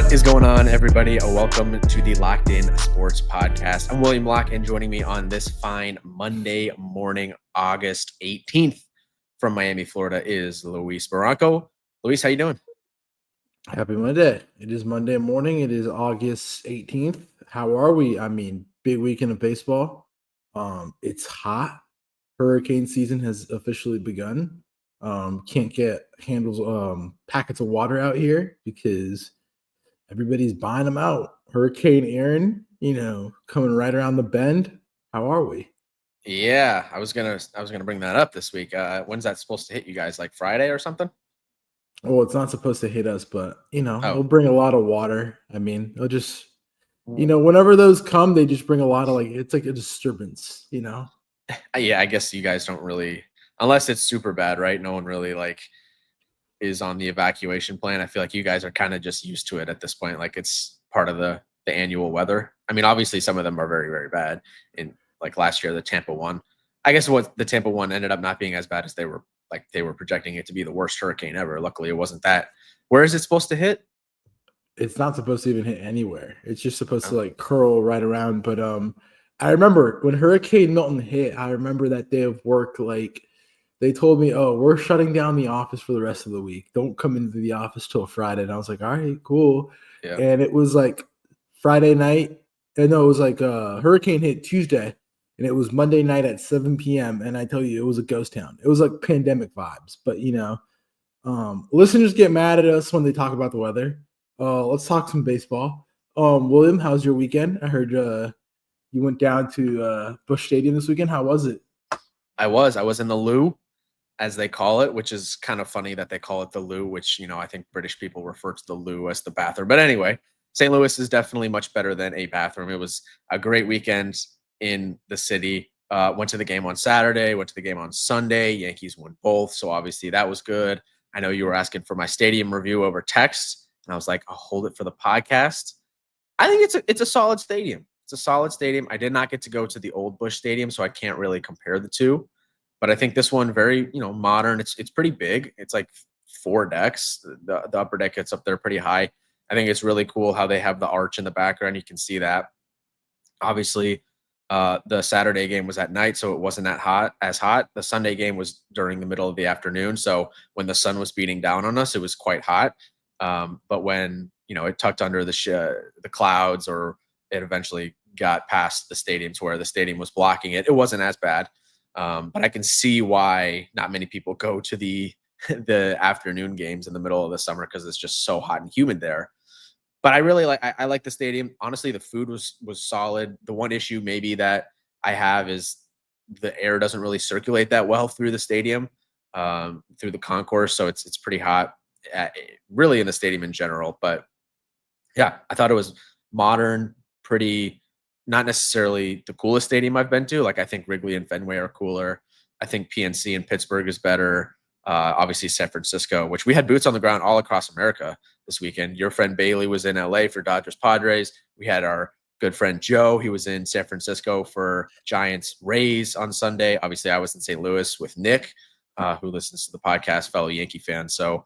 What is going on, everybody? Welcome to the Locked In Sports Podcast. I'm William Locke, and joining me on this fine Monday morning, August 18th from Miami, Florida, is Luis Barranco. Luis, how you doing? Happy Monday. It is Monday morning. It is August 18th. How are we? I mean, big weekend of baseball. It's hot. Hurricane season has officially begun. Can't get packets of water out here because everybody's buying them out. Hurricane Erin, coming right around the bend. How are we? Yeah, I was gonna bring that up this week. When's that supposed to hit you guys? Like Friday or something? Well, it's not supposed to hit us, but it'll bring a lot of water. I mean, it'll just whenever those come, they just bring a lot of it's like a disturbance, Yeah, I guess you guys don't really, unless it's super bad, right? No one really is on the evacuation plan. I feel like you guys are kind of just used to it at this point. Like it's part of the annual weather. I mean, obviously some of them are very, very bad. In like last year, the Tampa one, I guess what the Tampa one ended up not being as bad as they were projecting it to be the worst hurricane ever. Luckily it wasn't that. Where is it supposed to hit? It's not supposed to even hit anywhere. It's just supposed to curl right around. But I remember when Hurricane Milton hit, I remember that day of work, they told me, "Oh, we're shutting down the office for the rest of the week. Don't come into the office till Friday." And I was like, "All right, cool." Yeah. And it was like Friday night. And no, it was like hurricane hit Tuesday, and it was Monday night at 7 p.m. And I tell you, it was a ghost town. It was like pandemic vibes. But listeners get mad at us when they talk about the weather. Let's talk some baseball. William, how's your weekend? I heard you went down to Busch Stadium this weekend. How was it? I was in the loo, as they call it, which is kind of funny that they call it the loo, which, I think British people refer to the loo as the bathroom. But anyway, St. Louis is definitely much better than a bathroom. It was a great weekend in the city. Went to the game on Saturday, went to the game on Sunday. Yankees won both. So obviously that was good. I know you were asking for my stadium review over text, and I was like, I'll hold it for the podcast. I think it's a solid stadium. It's a solid stadium. I did not get to go to the old Busch Stadium, so I can't really compare the two. But I think this one very, modern. It's pretty big. It's like 4 decks. The upper deck gets up there pretty high. I think it's really cool how they have the arch in the background. You can see that. Obviously, the Saturday game was at night, so it wasn't as hot. The Sunday game was during the middle of the afternoon, so when the sun was beating down on us, it was quite hot. But when it tucked under the clouds, or it eventually got past the stadium to where the stadium was blocking it, it wasn't as bad. But I can see why not many people go to the afternoon games in the middle of the summer, because it's just so hot and humid there. But I really I like the stadium. Honestly, the food was solid. The one issue maybe that I have is the air doesn't really circulate that well through the stadium, through the concourse. So it's pretty hot, really in the stadium in general. But yeah, I thought it was modern, pretty. Not necessarily the coolest stadium I've been to. Like I think Wrigley and Fenway are cooler. I think PNC in Pittsburgh is better. Obviously San Francisco, which we had boots on the ground all across America this weekend. Your friend Bailey was in LA for Dodgers Padres. We had our good friend Joe. He was in San Francisco for Giants Rays on Sunday. Obviously I was in St. Louis with Nick, who listens to the podcast, fellow Yankee fan. So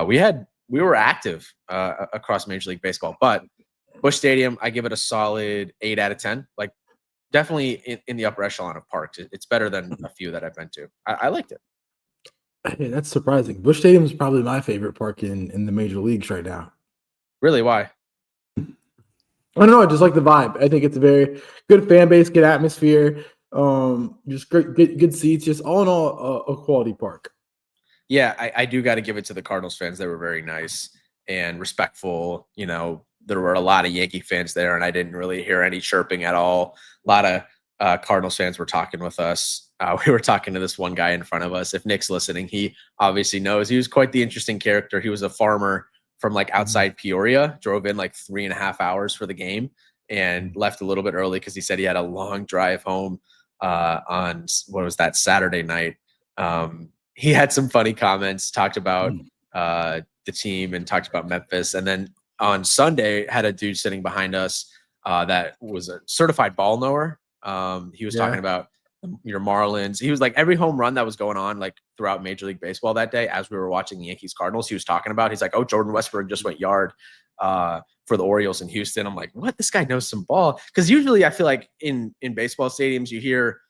we were active across Major League Baseball. But Busch Stadium, I give it a solid 8 out of 10. Like definitely in the upper echelon of parks. It's better than a few that I've been to. I liked it. Hey, that's surprising. Busch Stadium is probably my favorite park in the major leagues right now. Really? Why? I don't know. I just like the vibe. I think it's a very good fan base, good atmosphere, just great, good seats. Just all in all, a quality park. Yeah, I do got to give it to the Cardinals fans. They were very nice and respectful. There were a lot of Yankee fans there, and I didn't really hear any chirping at all. A lot of Cardinals fans were talking with us. We were talking to this one guy in front of us. If Nick's listening, he obviously knows. He was quite the interesting character. He was a farmer from outside Peoria, drove in 3.5 hours for the game, and left a little bit early because he said he had a long drive home on, what was that, Saturday night. He had some funny comments, talked about the team and talked about Memphis. And then on Sunday, had a dude sitting behind us that was a certified ball knower. He was talking about your Marlins. He was like, every home run that was going on throughout Major League Baseball that day, as we were watching the Yankees-Cardinals, he was talking about. He's like, oh, Jordan Westburg just went yard for the Orioles in Houston. I'm like, what? This guy knows some ball. Because usually I feel like in baseball stadiums, you hear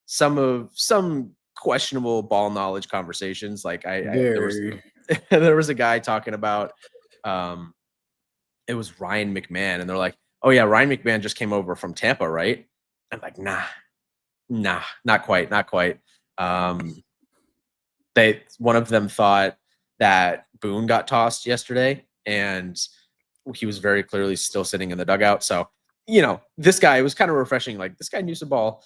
some questionable ball knowledge conversations. Like there was Very. there was a guy talking about it was Ryan McMahon, and they're like, oh yeah, Ryan McMahon just came over from Tampa, right? I'm like, nah, not quite. One of them thought that Boone got tossed yesterday, and he was very clearly still sitting in the dugout. So, this guy, it was kind of refreshing. Like, this guy knew some ball.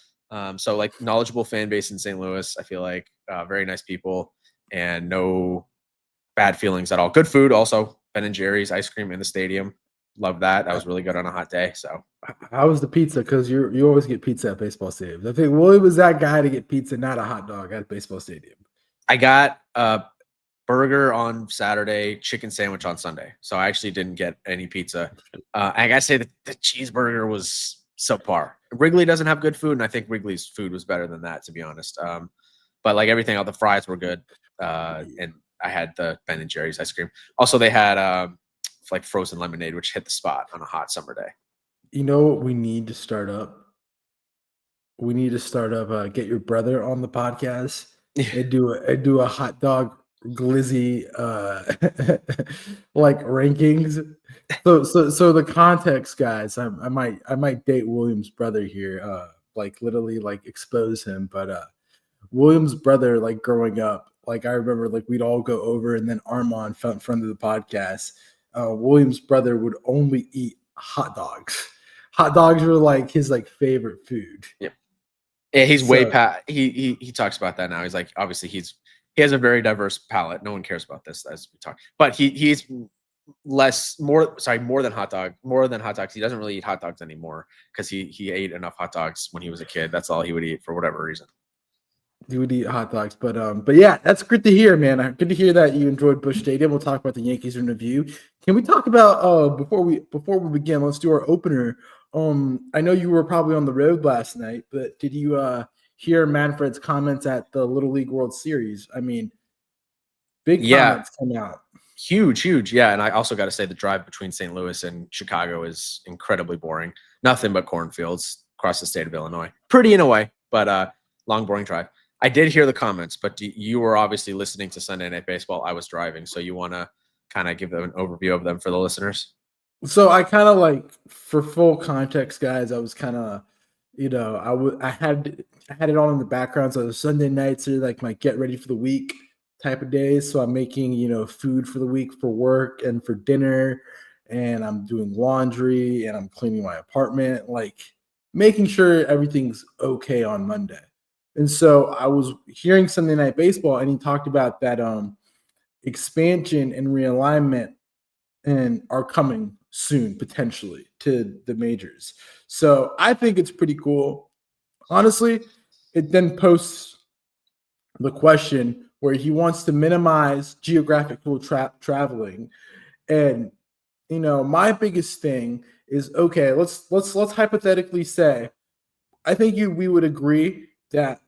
So like, knowledgeable fan base in St. Louis. I feel like very nice people and no bad feelings at all. Good food also. Ben and Jerry's ice cream in the stadium. Love that. That was really good on a hot day. So How was the pizza? Because you always get pizza at baseball stadiums. I think Willie was that guy to get pizza, not a hot dog at baseball stadium. I got a burger on Saturday, chicken sandwich on Sunday. So I actually didn't get any pizza. I gotta say that the cheeseburger was subpar. Wrigley doesn't have good food, and I think Wrigley's food was better than that, to be honest. But like everything else, the fries were good. And I had the Ben and Jerry's ice cream. Also, they had like frozen lemonade, which hit the spot on a hot summer day. You know what we need to start up? We need to start up. Get your brother on the podcast and do a hot dog glizzy like rankings. So the context, guys. I might date William's brother here. Like literally like expose him, but William's brother, like growing up, like I remember, like we'd all go over, and then Armand felt friend of the podcast. William's brother would only eat hot dogs. Hot dogs were like his like favorite food. Yep. Yeah, he's way past. He talks about that now. He's like, obviously he has a very diverse palate. No one cares about this as we talk, but he's more than hot dogs. He doesn't really eat hot dogs anymore because he ate enough hot dogs when he was a kid. That's all he would eat for whatever reason. He would eat hot dogs, but yeah, that's good to hear, man. Good to hear that you enjoyed Busch Stadium. We'll talk about the Yankees in review. Can we talk about before we begin? Let's do our opener. I know you were probably on the road last night, but did you hear Manfred's comments at the Little League World Series? I mean, big comments come out. Huge. Yeah, and I also got to say the drive between St. Louis and Chicago is incredibly boring. Nothing but cornfields across the state of Illinois. Pretty in a way, but long, boring drive. I did hear the comments, but you were obviously listening to Sunday Night Baseball. I was driving, so you want to kind of give them an overview of them for the listeners? So I kind of like, for full context, guys, I was kind of, I had it on in the background. So the Sunday nights are like my get ready for the week type of days. So I'm making, food for the week for work and for dinner, and I'm doing laundry and I'm cleaning my apartment, like making sure everything's okay on Monday. And so I was hearing Sunday Night Baseball, and he talked about that expansion and realignment and are coming soon, potentially, to the majors. So I think it's pretty cool. Honestly, it then posts the question where he wants to minimize geographical traveling. And, my biggest thing is, okay, let's hypothetically say, I think we would agree that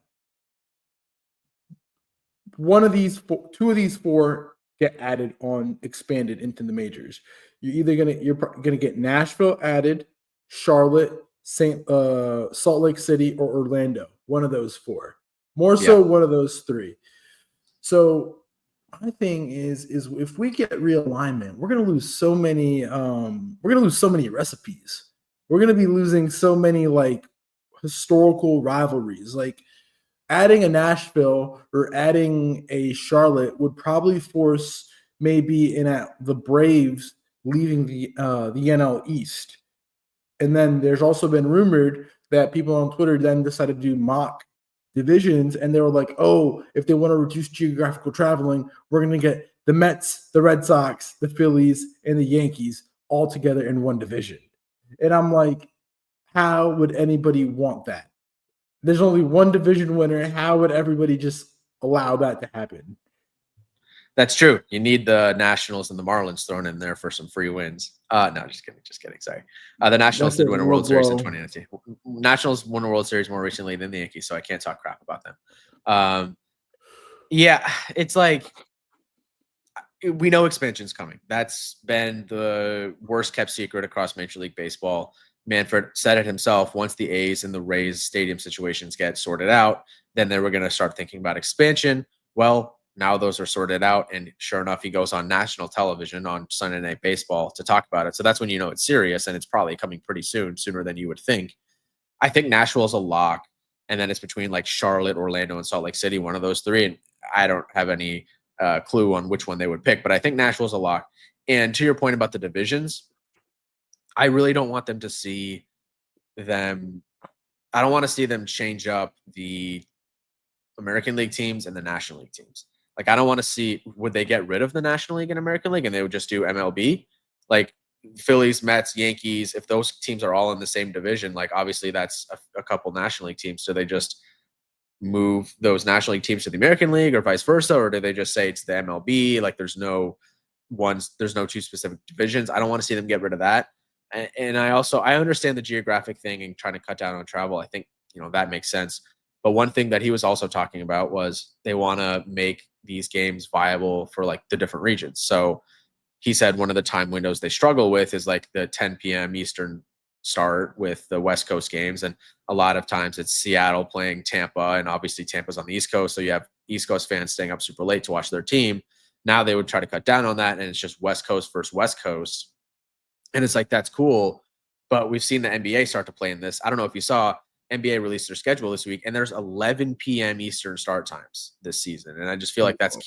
two of these four get added on, expanded into the majors. You're gonna get Nashville added, Charlotte, Salt Lake City, or Orlando. One of those four. More so, one of those three. So my thing is if we get realignment, we're gonna lose so many. We're gonna lose so many recipes. We're gonna be losing so many like historical rivalries. Like adding a Nashville or adding a Charlotte would probably force maybe the Braves leaving the NL East. And then there's also been rumored that people on Twitter then decided to do mock divisions, and they were like, oh, if they want to reduce geographical traveling, we're going to get the Mets, the Red Sox, the Phillies, and the Yankees all together in one division. And I'm like, how would anybody want that? There's only one division winner. How would everybody just allow that to happen? That's true. You need the Nationals and the Marlins thrown in there for some free wins. No, just kidding. Sorry. The Nationals did win a World Series in 2019. Nationals won a World Series more recently than the Yankees, so I can't talk crap about them. Yeah, it's like we know expansion's coming. That's been the worst kept secret across Major League Baseball. Manfred said it himself. Once the A's and the Rays stadium situations get sorted out, then they were going to start thinking about expansion. Well, now those are sorted out. And sure enough, he goes on national television on Sunday Night Baseball to talk about it. So that's when you know it's serious, and it's probably coming pretty soon, sooner than you would think. I think Nashville is a lock. And then it's between like Charlotte, Orlando, and Salt Lake City, one of those three. And I don't have any clue on which one they would pick, but I think Nashville's a lock. And to your point about the divisions, I really don't want them to see them. I don't want to see them change up the American League teams and the National League teams. Like, I don't want to see, would they get rid of the National League and American League and they would just do MLB? Like, Phillies, Mets, Yankees, if those teams are all in the same division, like, obviously that's a couple National League teams. So they just move those National League teams to the American League or vice versa? Or do they just say it's the MLB? Like, there's no two specific divisions. I don't want to see them get rid of that. And I understand the geographic thing and trying to cut down on travel. I think, that makes sense. But one thing that he was also talking about was they want to make these games viable for like the different regions. So he said one of the time windows they struggle with is like the 10 p.m. Eastern start with the West Coast games. And a lot of times it's Seattle playing Tampa, and obviously Tampa's on the East Coast. So you have East Coast fans staying up super late to watch their team. Now they would try to cut down on that, and it's just West Coast versus West Coast. And it's like, that's cool. But we've seen the NBA start to play in this. I don't know if you saw, NBA released their schedule this week, and there's 11 p.m. Eastern start times this season. And I just feel like that's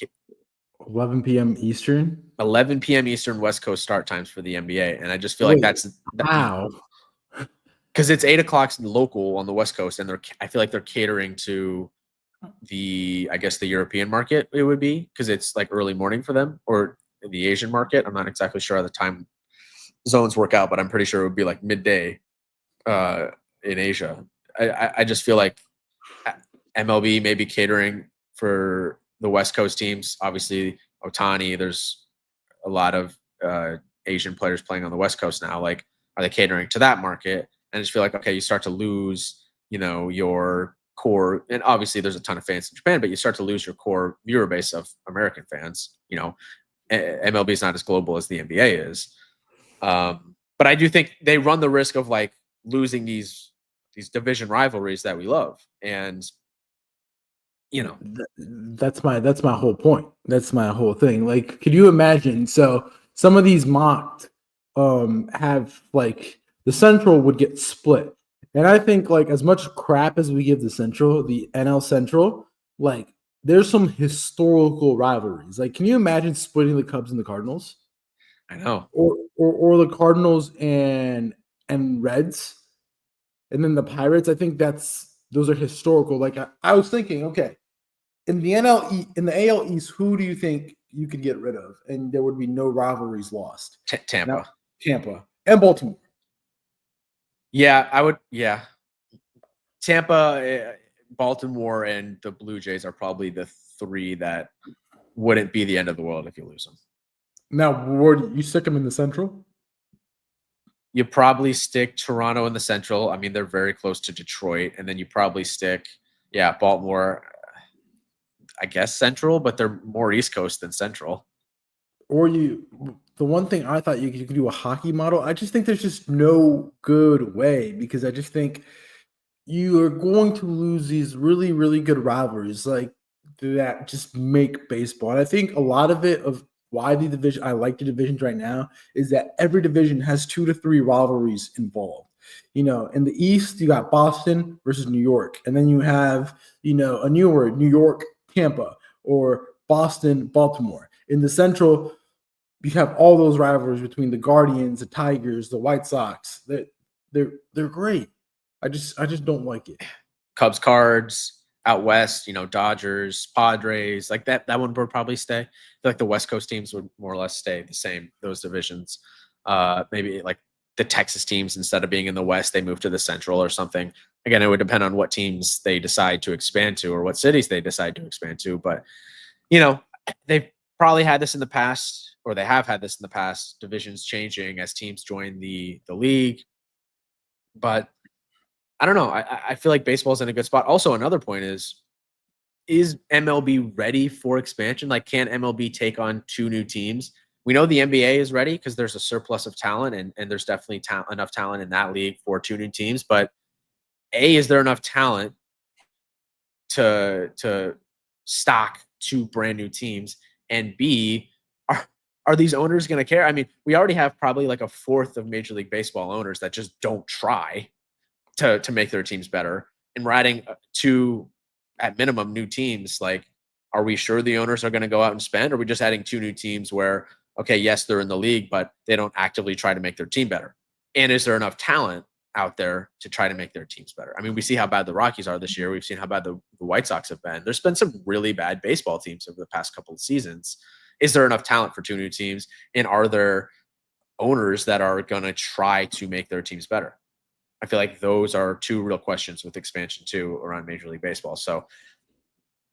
11 p.m. Eastern? 11 p.m. Eastern West Coast start times for the NBA. And I just feel like wow. Because it's 8 o'clock local on the West Coast, and I feel like they're catering to the European market. It would be because it's like early morning for them, or the Asian market. I'm not exactly sure how the time zones work out, but I'm pretty sure it would be like midday in Asia. I just feel like MLB may be catering for the West Coast teams. Obviously, Ohtani, there's a lot of Asian players playing on the West Coast now. Like, are they catering to that market? And I just feel like, okay, you start to lose, your core. And obviously, there's a ton of fans in Japan, but you start to lose your core viewer base of American fans. MLB is not as global as the NBA is. But I do think they run the risk of like losing these division rivalries that we love. And that's my whole point. That's my whole thing. Like, could you imagine? So some of these mocked have like the Central would get split. And I think like as much crap as we give the Central, the NL Central, like there's some historical rivalries. Like, can you imagine splitting the Cubs and the Cardinals? I know. Or the Cardinals and Reds. And then the Pirates, I think those are historical. Like I was thinking, okay, in the AL East, who do you think you could get rid of, and there would be no rivalries lost? Tampa and Baltimore. Yeah, I would. Yeah, Tampa, Baltimore, and the Blue Jays are probably the three that wouldn't be the end of the world if you lose them. Now, where do you stick them in the Central? You probably stick Toronto in the Central. I mean, they're very close to Detroit. And then you probably stick, Baltimore, I guess Central, but they're more East Coast than Central. Or the one thing I thought you could do a hockey model. I just think there's just no good way, because I just think you are going to lose these really, really good rivalries like that just make baseball. And I think a lot of it of why I like the divisions right now is that every division has 2 to 3 rivalries involved. In the East, you got Boston versus New York. And then you have, a newer New York, Tampa, or Boston, Baltimore. In the Central, you have all those rivalries between the Guardians, the Tigers, the White Sox. They're great. I just don't like it. Cubs, Cards, out west, Dodgers, Padres, like that one would probably stay. I feel like the West Coast teams would more or less stay the same, those divisions. Maybe like the Texas teams, instead of being in the West, they move to the Central or something. Again, it would depend on what teams they decide to expand to or what cities they decide to expand to. But, they've probably had this in the past, or they have had this in the past, divisions changing as teams join the league. But I don't know. I feel like baseball's in a good spot. Also, another point is is MLB ready for expansion? Like, can MLB take on 2 new teams? We know the NBA is ready because there's a surplus of talent, and there's definitely enough talent in that league for 2 new teams. But A, is there enough talent to stock 2 brand new teams? And B, are these owners going to care? I mean, we already have probably like a fourth of Major League Baseball owners that just don't try to make their teams better. And we're adding 2 at minimum new teams. Like, are we sure the owners are going to go out and spend? Or are we just adding 2 new teams where, okay, yes, they're in the league, but they don't actively try to make their team better? And is there enough talent out there to try to make their teams better? I mean, we see how bad the Rockies are this year. We've seen how bad the White Sox have been. There's been some really bad baseball teams over the past couple of seasons. Is there enough talent for 2 new teams? And are there owners that are going to try to make their teams better? I feel like those are 2 real questions with expansion too around Major League Baseball. So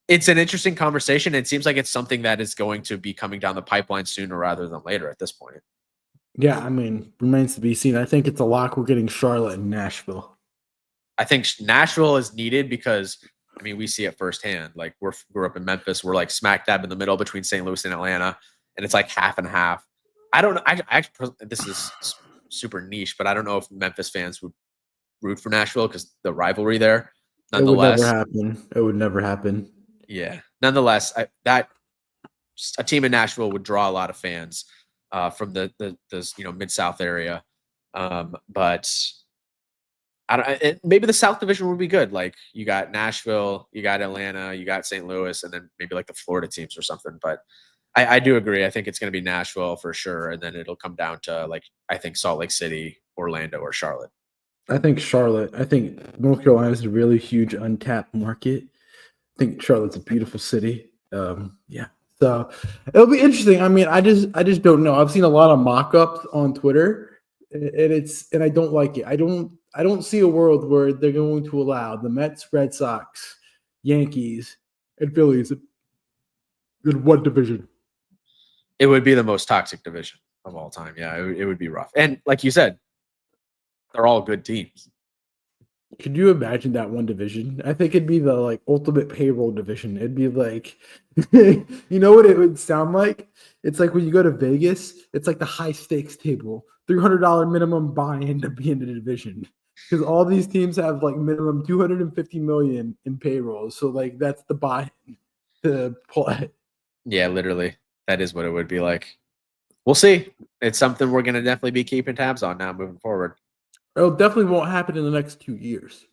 it's an interesting conversation. It seems like it's something that is going to be coming down the pipeline sooner rather than later at this point. Yeah, I mean, remains to be seen. I think it's a lock. We're getting Charlotte and Nashville. I think Nashville is needed because, I mean, we see it firsthand. Like, we're up in Memphis. We're like smack dab in the middle between St. Louis and Atlanta, and it's like half and half. I don't know. This is super niche, but I don't know if Memphis fans would root for Nashville because the rivalry there. Nonetheless, it would never happen. It would never happen. Yeah. Nonetheless, a team in Nashville would draw a lot of fans from the Mid-South area. But I don't. Maybe the South Division would be good. Like, you got Nashville, you got Atlanta, you got St. Louis, and then maybe like the Florida teams or something. But I do agree. I think it's going to be Nashville for sure, and then it'll come down to, like, I think Salt Lake City, Orlando, or Charlotte. I think Charlotte. I think North Carolina is a really huge untapped market. I think Charlotte's a beautiful city. Yeah. So it'll be interesting. I mean, I just don't know. I've seen a lot of mock-ups on Twitter, and I don't like it. I don't see a world where they're going to allow the Mets, Red Sox, Yankees, and Phillies in one division. It would be the most toxic division of all time. Yeah, it would be rough. And like you said, they're all good teams. Could you imagine that one division? I think it'd be the like ultimate payroll division. It'd be like, you know what it would sound like? It's like when you go to Vegas, it's like the high stakes table, $300 minimum buy-in to be in the division, because all these teams have like minimum 250 million in payroll. So like that's the buy-in to play. Yeah, literally, that is what it would be like. We'll see. It's something we're going to definitely be keeping tabs on now moving forward. It definitely won't happen in the next 2 years.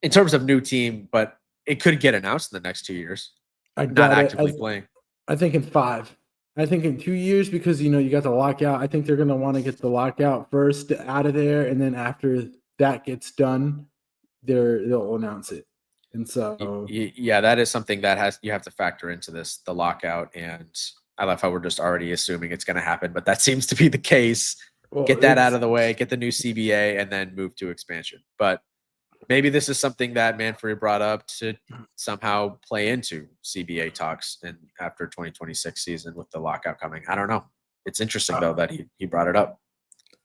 In terms of new team, but it could get announced in the next 2 years. I Not actively playing. I think in 5. I think in 2 years, because you got the lockout. I think they're going to want to get the lockout first out of there, and then after that gets done, they'll announce it. And so, yeah, that is something that you have to factor into this, the lockout. And I love how we're just already assuming it's going to happen, but that seems to be the case. Well, get that out of the way, get the new CBA, and then move to expansion. But maybe this is something that Manfred brought up to somehow play into CBA talks and after 2026 season with the lockout coming. I don't know. It's interesting though that he brought it up.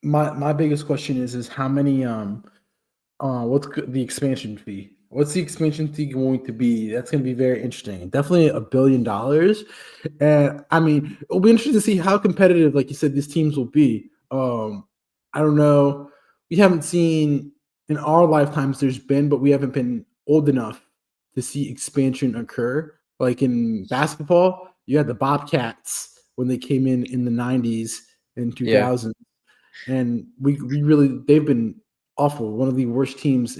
My biggest question is how many what's the expansion fee? What's the expansion fee going to be? That's going to be very interesting. Definitely $1 billion. And I mean, it'll be interesting to see how competitive, like you said, these teams will be. I don't know. We haven't seen in our lifetimes but we haven't been old enough to see expansion occur. Like in basketball, you had the Bobcats when they came in the 90s and 2000s. Yeah. And they've been awful. One of the worst teams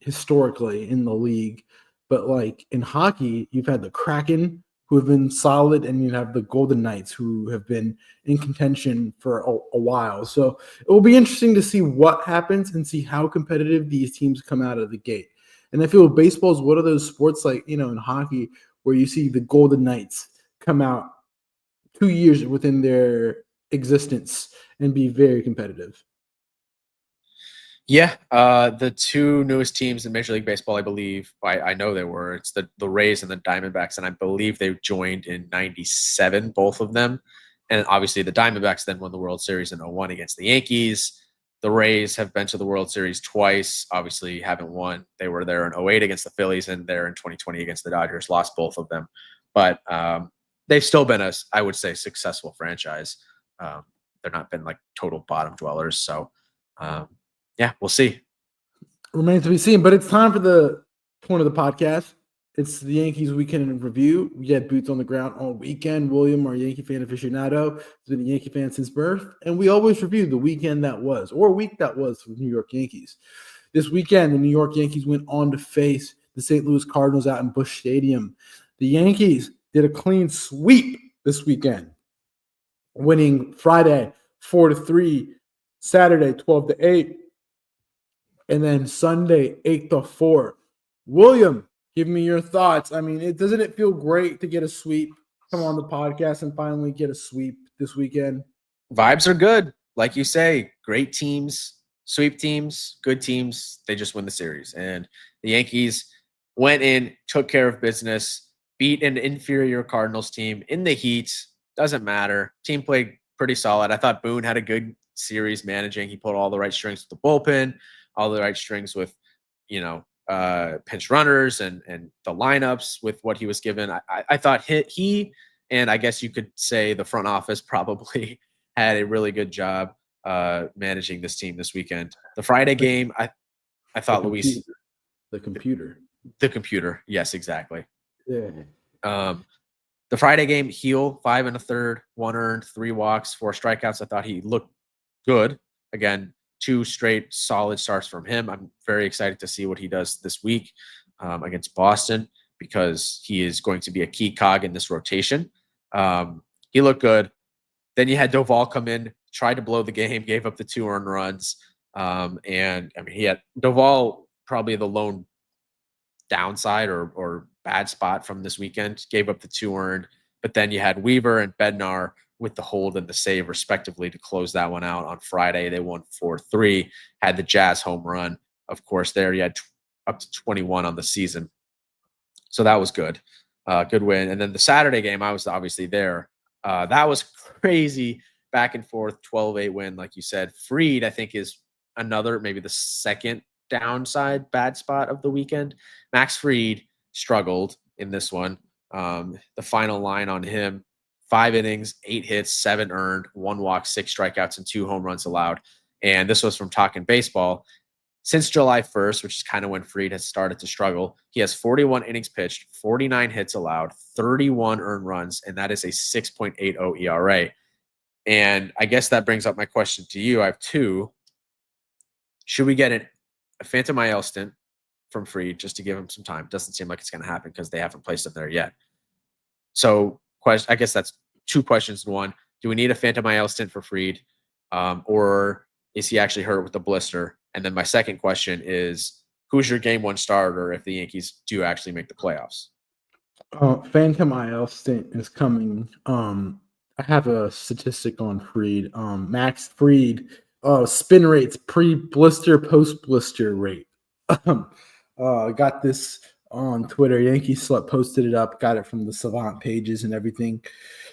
historically in the league. But like in hockey, you've had the Kraken, who have been solid, and you have the Golden Knights, who have been in contention for a while. So it will be interesting to see what happens and see how competitive these teams come out of the gate. And I feel baseball is one of those sports, like, in hockey, where you see the Golden Knights come out 2 years within their existence and be very competitive. Yeah, the 2 newest teams in Major League Baseball, I believe, I know they were. It's the Rays and the Diamondbacks, and I believe they joined in '97, both of them. And obviously, the Diamondbacks then won the World Series in '01 against the Yankees. The Rays have been to the World Series twice. Obviously, haven't won. They were there in 08 against the Phillies and there in 2020 against the Dodgers. Lost both of them, but they've still been I would say, successful franchise. They're not been like total bottom dwellers. So, yeah, we'll see. Remains to be seen. But it's time for the point of the podcast. It's the Yankees weekend in review. We had boots on the ground all weekend. William, our Yankee fan aficionado, has been a Yankee fan since birth. And we always review the weekend that was, or week that was for the New York Yankees. This weekend, the New York Yankees went on to face the St. Louis Cardinals out in Busch Stadium. The Yankees did a clean sweep this weekend, winning Friday 4-3, Saturday 12-8, and then Sunday 8-4. William, give me your thoughts. I mean, doesn't it feel great to get a sweep? Come on the podcast and finally get a sweep this weekend. Vibes are good. Like you say, great teams, sweep teams, good teams. They just win the series. And the Yankees went in, took care of business, beat an inferior Cardinals team in the heat. Doesn't matter. Team played pretty solid. I thought Boone had a good series managing. He pulled all the right strings with the bullpen, all the right strings with, pinch runners and the lineups with what he was given. I thought he and I guess you could say the front office probably had a really good job managing this team this weekend. The Friday game, I thought the computer. Yes, exactly. Yeah. The Friday game, Heel 5 1/3, 1 earned, 3 walks, 4 strikeouts. I thought he looked good. Again, 2 straight solid starts from him. I'm very excited to see what he does this week against Boston because he is going to be a key cog in this rotation. He looked good. Then you had Doval come in, tried to blow the game, gave up the 2 earned runs. And I mean, he had Doval probably the lone downside or bad spot from this weekend, gave up the 2 earned. But then you had Weaver and Bednar with the hold and the save, respectively, to close that one out on Friday. They won 4-3, had the Jazz home run. Of course, there you had up to 21 on the season. So that was good. Good win. And then the Saturday game, I was obviously there. That was crazy back and forth, 12-8 win, like you said. Fried, I think, is another, maybe the second downside bad spot of the weekend. Max Fried struggled in this one. The final line on him, 5 innings, 8 hits, 7 earned, 1 walk, 6 strikeouts, and 2 home runs allowed. And this was from Talking Baseball. Since July 1st, which is kind of when Fried has started to struggle, he has 41 innings pitched, 49 hits allowed, 31 earned runs, and that is a 6.80 ERA. And I guess that brings up my question to you. I have 2. Should we get a Phantom IL stint from Fried just to give him some time? Doesn't seem like it's going to happen because they haven't placed him there yet. So I guess that's 2 questions in one. Do we need a Phantom IL stint for Fried? Or is he actually hurt with the blister? And then my second question is, who's your game 1 starter if the Yankees do actually make the playoffs? Phantom IL stint is coming. I have a statistic on Fried. Max Fried spin rates pre-blister, post-blister rate. Got this on Twitter. Yankee Slut posted it up. Got it from the Savant pages and everything.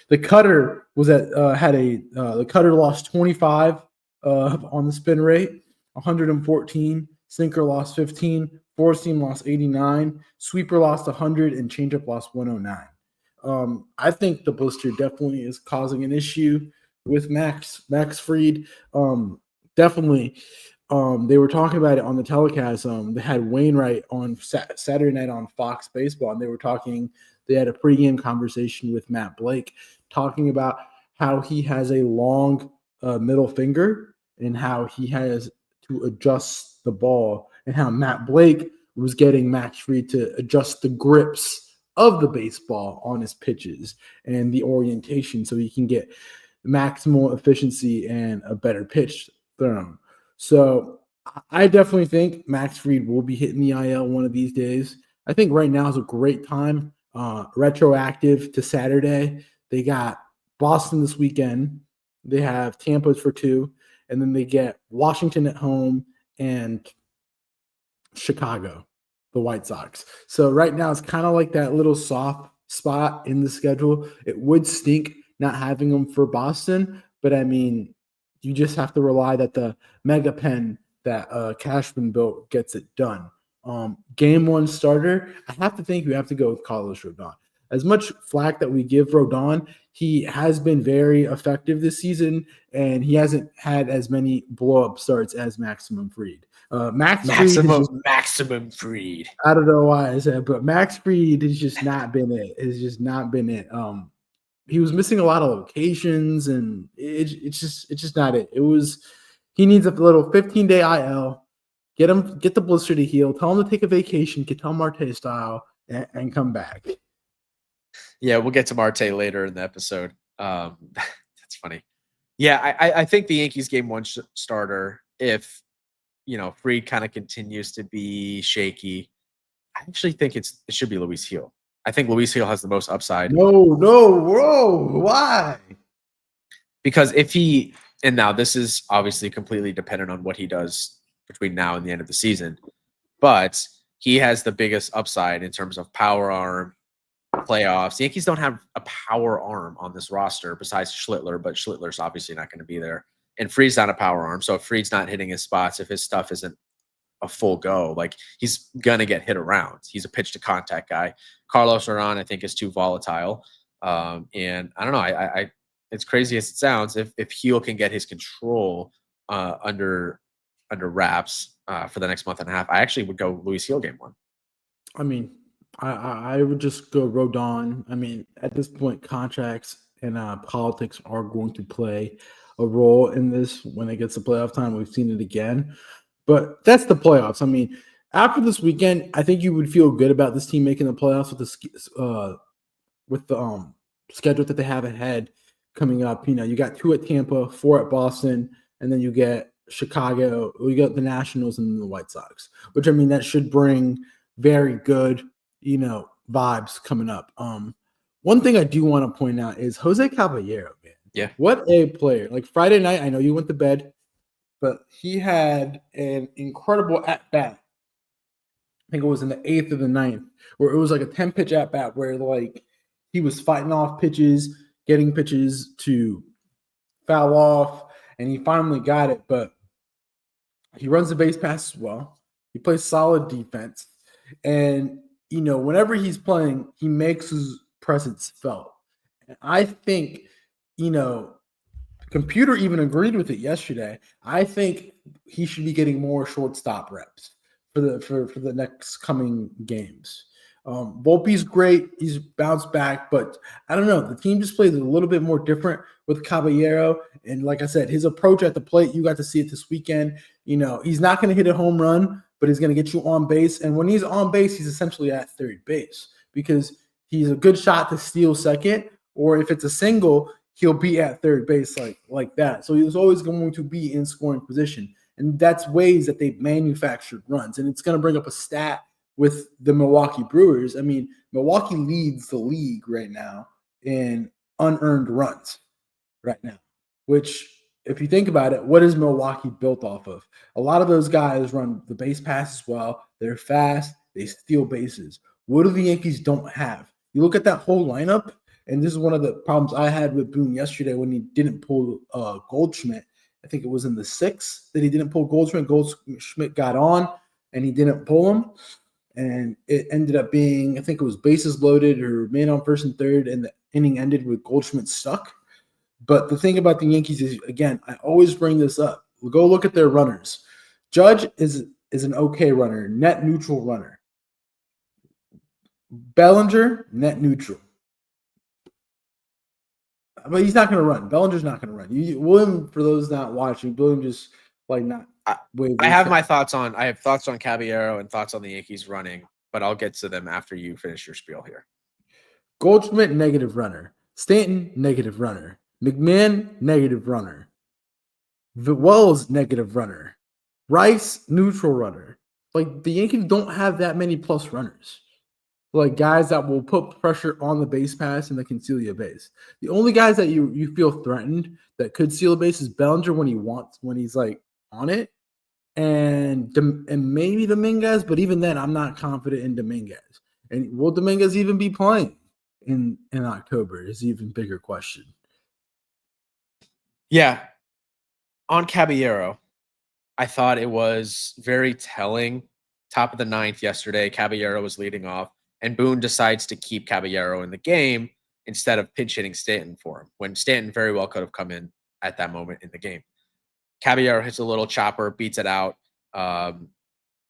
The cutter was the cutter lost 25 on the spin rate, 114. Sinker lost 15. Four seam lost 89. Sweeper lost 100, and changeup lost 109. I think the blister definitely is causing an issue with Max Fried. Definitely. They were talking about it on the telecast. They had Wainwright on Saturday night on Fox Baseball, and they had a pregame conversation with Matt Blake talking about how he has a long middle finger and how he has to adjust the ball, and how Matt Blake was getting Max Fried to adjust the grips of the baseball on his pitches and the orientation so he can get maximal efficiency and a better pitch thrown. So I definitely think Max Fried will be hitting the IL one of these days. I think right now is a great time, retroactive to Saturday. They got Boston this weekend. They have Tampa for 2, and then they get Washington at home and Chicago, the White Sox. So right now it's kind of like that little soft spot in the schedule. It would stink not having them for Boston, but I mean, you just have to rely that the mega pen that Cashman built gets it done. Game one starter, I have to think we have to go with Carlos Rodon. As much flack that we give Rodon, he has been very effective this season, and he hasn't had as many blow-up starts as Maximum Fried. Maximum Fried. I don't know why I said, but Max Fried has just not been it. It's just not been it. He was missing a lot of locations, and it's just not it. He needs a little 15-day IL. Get the blister to heal. Tell him to take a vacation, Ketel Marte style, and come back. Yeah, we'll get to Marte later in the episode. That's funny. Yeah, I think the Yankees game one starter, if Fried kind of continues to be shaky, I actually think it should be Luis Gil. I think Luis Gil has the most upside. No, bro. Why? Because and now this is obviously completely dependent on what he does between now and the end of the season, but he has the biggest upside in terms of power arm, playoffs. The Yankees don't have a power arm on this roster besides Schlittler, but Schlittler's obviously not going to be there. And Fried's not a power arm. So if Fried's not hitting his spots, if his stuff isn't a full go, like he's going to get hit around. He's a pitch to contact guy. Carlos Rodon, I think, is too volatile. And I don't know. I it's crazy as it sounds. If Gil can get his control under wraps for the next month and a half, I actually would go Luis Gil game one. I mean, I would just go Rodon. I mean, at this point, contracts and politics are going to play a role in this when it gets to playoff time. We've seen it again. But that's the playoffs. I mean, after this weekend, I think you would feel good about this team making the playoffs with the schedule that they have ahead coming up. You got 2 at Tampa, 4 at Boston, and then you get Chicago. You got the Nationals and the White Sox, which, I mean, that should bring very good, vibes coming up. One thing I do want to point out is Jose Cabellero, man. Yeah. What a player. Like Friday night, I know you went to bed, but he had an incredible at-bat. I think it was in the 8th or the 9th, where it was like a 10-pitch at-bat where like he was fighting off pitches, getting pitches to foul off, and he finally got it. But he runs the base pass as well. He plays solid defense. And, whenever he's playing, he makes his presence felt. And I think, Computer even agreed with it yesterday. I think he should be getting more shortstop reps for the next coming games. Volpe's great. He's bounced back, but I don't know. The team just plays a little bit more different with Caballero. And like I said, his approach at the plate, you got to see it this weekend. He's not going to hit a home run, but he's going to get you on base. And when he's on base, he's essentially at third base because he's a good shot to steal second, or if it's a single, he'll be at third base like that. So he's always going to be in scoring position. And that's ways that they've manufactured runs. And it's going to bring up a stat with the Milwaukee Brewers. I mean, Milwaukee leads the league right now in unearned runs right now, which, if you think about it, what is Milwaukee built off of? A lot of those guys run the base pass as well. They're fast. They steal bases. What do the Yankees don't have? You look at that whole lineup, and this is one of the problems I had with Boone yesterday when he didn't pull Goldschmidt. I think it was in the 6th that he didn't pull Goldschmidt. Goldschmidt got on, and he didn't pull him. And it ended up being, I think it was bases loaded or man on first and third, and the inning ended with Goldschmidt stuck. But the thing about the Yankees is, again, I always bring this up. We'll go look at their runners. Judge is an okay runner, net neutral runner. Bellinger, net neutral. But he's not going to run. Bellinger's not going to run. William, for those not watching, William just not. I have thoughts on Caballero and thoughts on the Yankees running, but I'll get to them after you finish your spiel here. Goldschmidt, negative runner. Stanton, negative runner. McMahon, negative runner. Wells, negative runner. Rice, neutral runner. Like, the Yankees don't have that many plus runners. Like, guys that will put pressure on the base pass and that can steal you a base. The only guys that you feel threatened that could steal a base is Bellinger when he's like on it, and maybe Dominguez, but even then, I'm not confident in Dominguez. And will Dominguez even be playing in October is an even bigger question. Yeah. On Caballero, I thought it was very telling. Top of the ninth yesterday, Caballero was leading off, and Boone decides to keep Caballero in the game instead of pinch hitting Stanton for him, when Stanton very well could have come in at that moment in the game. Caballero hits a little chopper, beats it out. Um,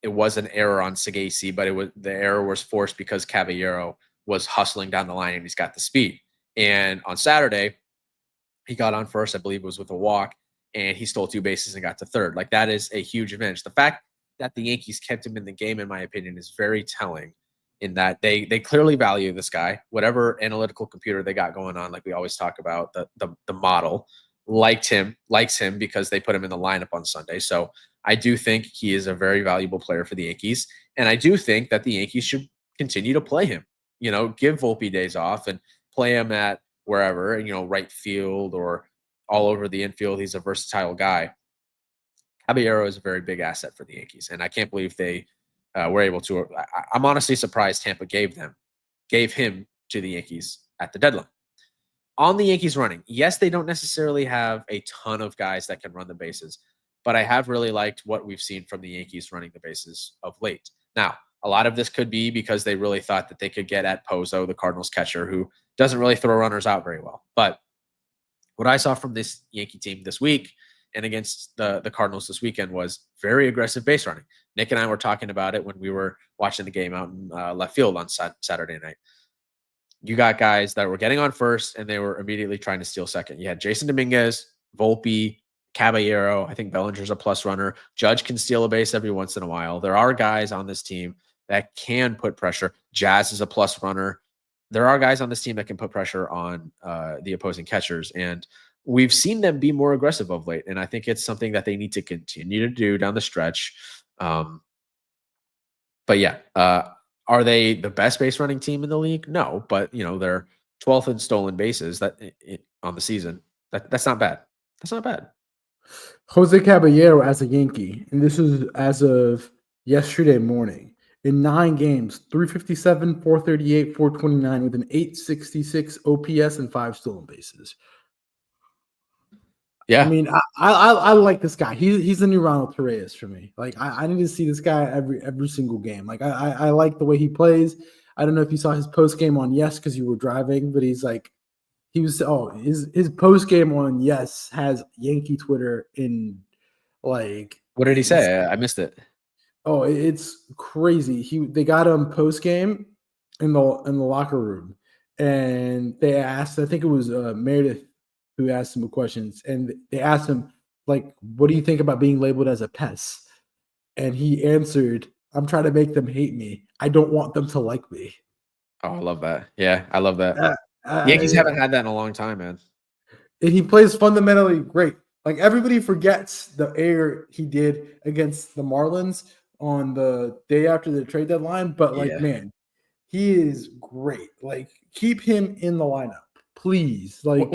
it was an error on Sagasi, but the error was forced because Caballero was hustling down the line and he's got the speed. And on Saturday, he got on first, I believe it was with a walk, and he stole 2 bases and got to third. Like, that is a huge advantage. The fact that the Yankees kept him in the game, in my opinion, is very telling in that they clearly value this guy. Whatever analytical computer they got going on, like we always talk about, the model likes him because they put him in the lineup on Sunday. So I do think he is a very valuable player for the Yankees, and I do think that the Yankees should continue to play him. Give Volpe days off and play him at wherever, right field or all over the infield. He's a versatile guy. Caballero is a very big asset for the Yankees, and I can't believe they were able to. I'm honestly surprised Tampa gave him to the Yankees at the deadline. On the Yankees running, yes, they don't necessarily have a ton of guys that can run the bases, but I have really liked what we've seen from the Yankees running the bases of late. Now, a lot of this could be because they really thought that they could get at Pozo, the Cardinals catcher, who doesn't really throw runners out very well. But what I saw from this Yankee team this week and against the Cardinals this weekend was very aggressive base running. Nick and I were talking about it when we were watching the game out in left field on Saturday night. You got guys that were getting on first and they were immediately trying to steal second. You had Jason Dominguez, Volpe, Caballero. I think Bellinger's a plus runner. Judge can steal a base every once in a while. There are guys on this team that can put pressure. Jazz is a plus runner. There are guys on this team that can put pressure on the opposing catchers, and we've seen them be more aggressive of late. And I think it's something that they need to continue to do down the stretch. But yeah, are they the best base running team in the league? No, but they're 12th in stolen bases on the season. That's not bad. That's not bad. Jose Caballero as a Yankee, and this is as of yesterday morning. In 9 games, 357, 438, 429 with an 866 OPS and 5 stolen bases. Yeah. I mean, I like this guy. He's the new Ronald Torreyes for me. Like, I need to see this guy every single game. Like, I like the way he plays. I don't know if you saw his post game on Yes because you were driving, but his post game on Yes has Yankee Twitter in like. What did he say? I missed it. Oh, it's crazy. They got him post game in the locker room, and they asked. I think it was Meredith who asked him questions, and they asked him like, "What do you think about being labeled as a pest?" And he answered, "I'm trying to make them hate me. I don't want them to like me." Oh, I love that. Yeah, I love that. Yankees haven't had that in a long time, man. And he plays fundamentally great. Like, everybody forgets the error he did against the Marlins on the day after the trade deadline, but man, he is great. Like, keep him in the lineup, please. Like,